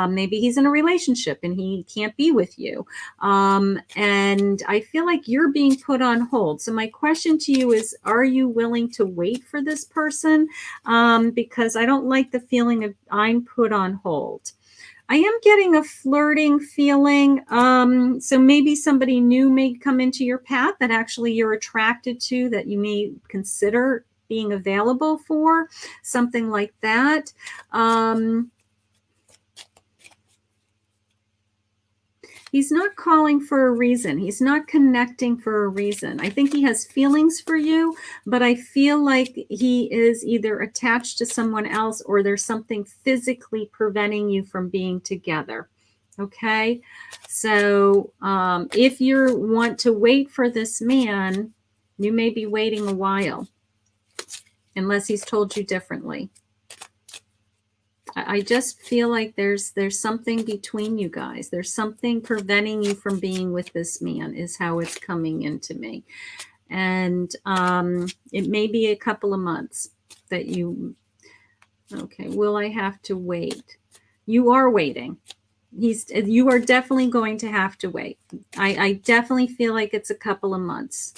Maybe he's in a relationship and he can't be with you. And I feel like you're being put on hold. So my question to you is, are you willing to wait for this person? Because I don't like the feeling of I'm put on hold. I am getting a flirting feeling. So maybe somebody new may come into your path that actually you're attracted to, that you may consider being available for, something like that. He's not calling for a reason. He's not connecting for a reason. I think he has feelings for you, but I feel like he is either attached to someone else or there's something physically preventing you from being together. Okay. So if you want to wait for this man, you may be waiting a while, unless he's told you differently. I just feel like there's something between you guys. There's something preventing you from being with this man, is how it's coming into me. And it may be a couple of months that you, okay, will I have to wait? You are waiting. You are definitely going to have to wait. I definitely feel like it's a couple of months.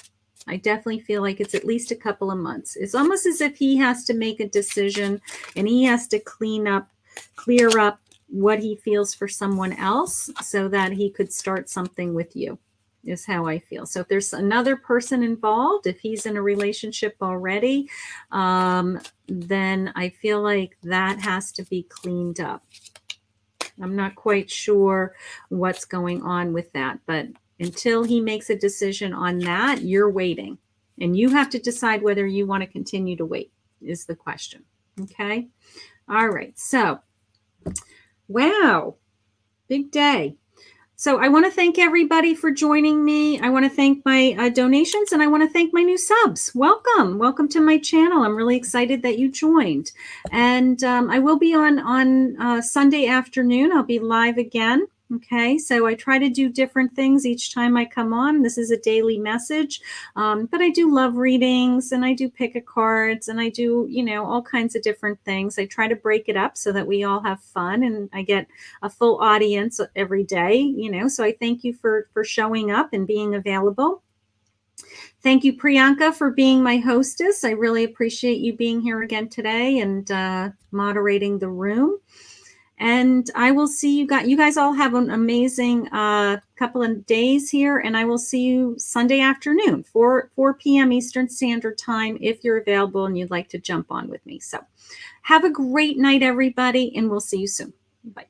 I definitely feel like it's at least a couple of months. It's almost as if he has to make a decision and he has to clear up what he feels for someone else so that he could start something with you, is how I feel. So if there's another person involved, if he's in a relationship already, then I feel like that has to be cleaned up. I'm not quite sure what's going on with that, but until he makes a decision on that, you're waiting. And you have to decide whether you want to continue to wait, is the question. Okay? All right. So, wow, big day. So I want to thank everybody for joining me. I want to thank my donations, and I want to thank my new subs. Welcome. Welcome to my channel. I'm really excited that you joined. And I will be on Sunday afternoon. I'll be live again. Okay, so I try to do different things each time I come on. This is a daily message, but I do love readings, and I do pick a cards, and I do, all kinds of different things. I try to break it up so that we all have fun, and I get a full audience every day, so I thank you for showing up and being available. Thank you, Priyanka, for being my hostess. I really appreciate you being here again today and moderating the room. And I will see you guys. You guys all have an amazing couple of days here, and I will see you Sunday afternoon, 4 p.m. Eastern Standard Time, if you're available and you'd like to jump on with me. So have a great night, everybody, and we'll see you soon. Bye.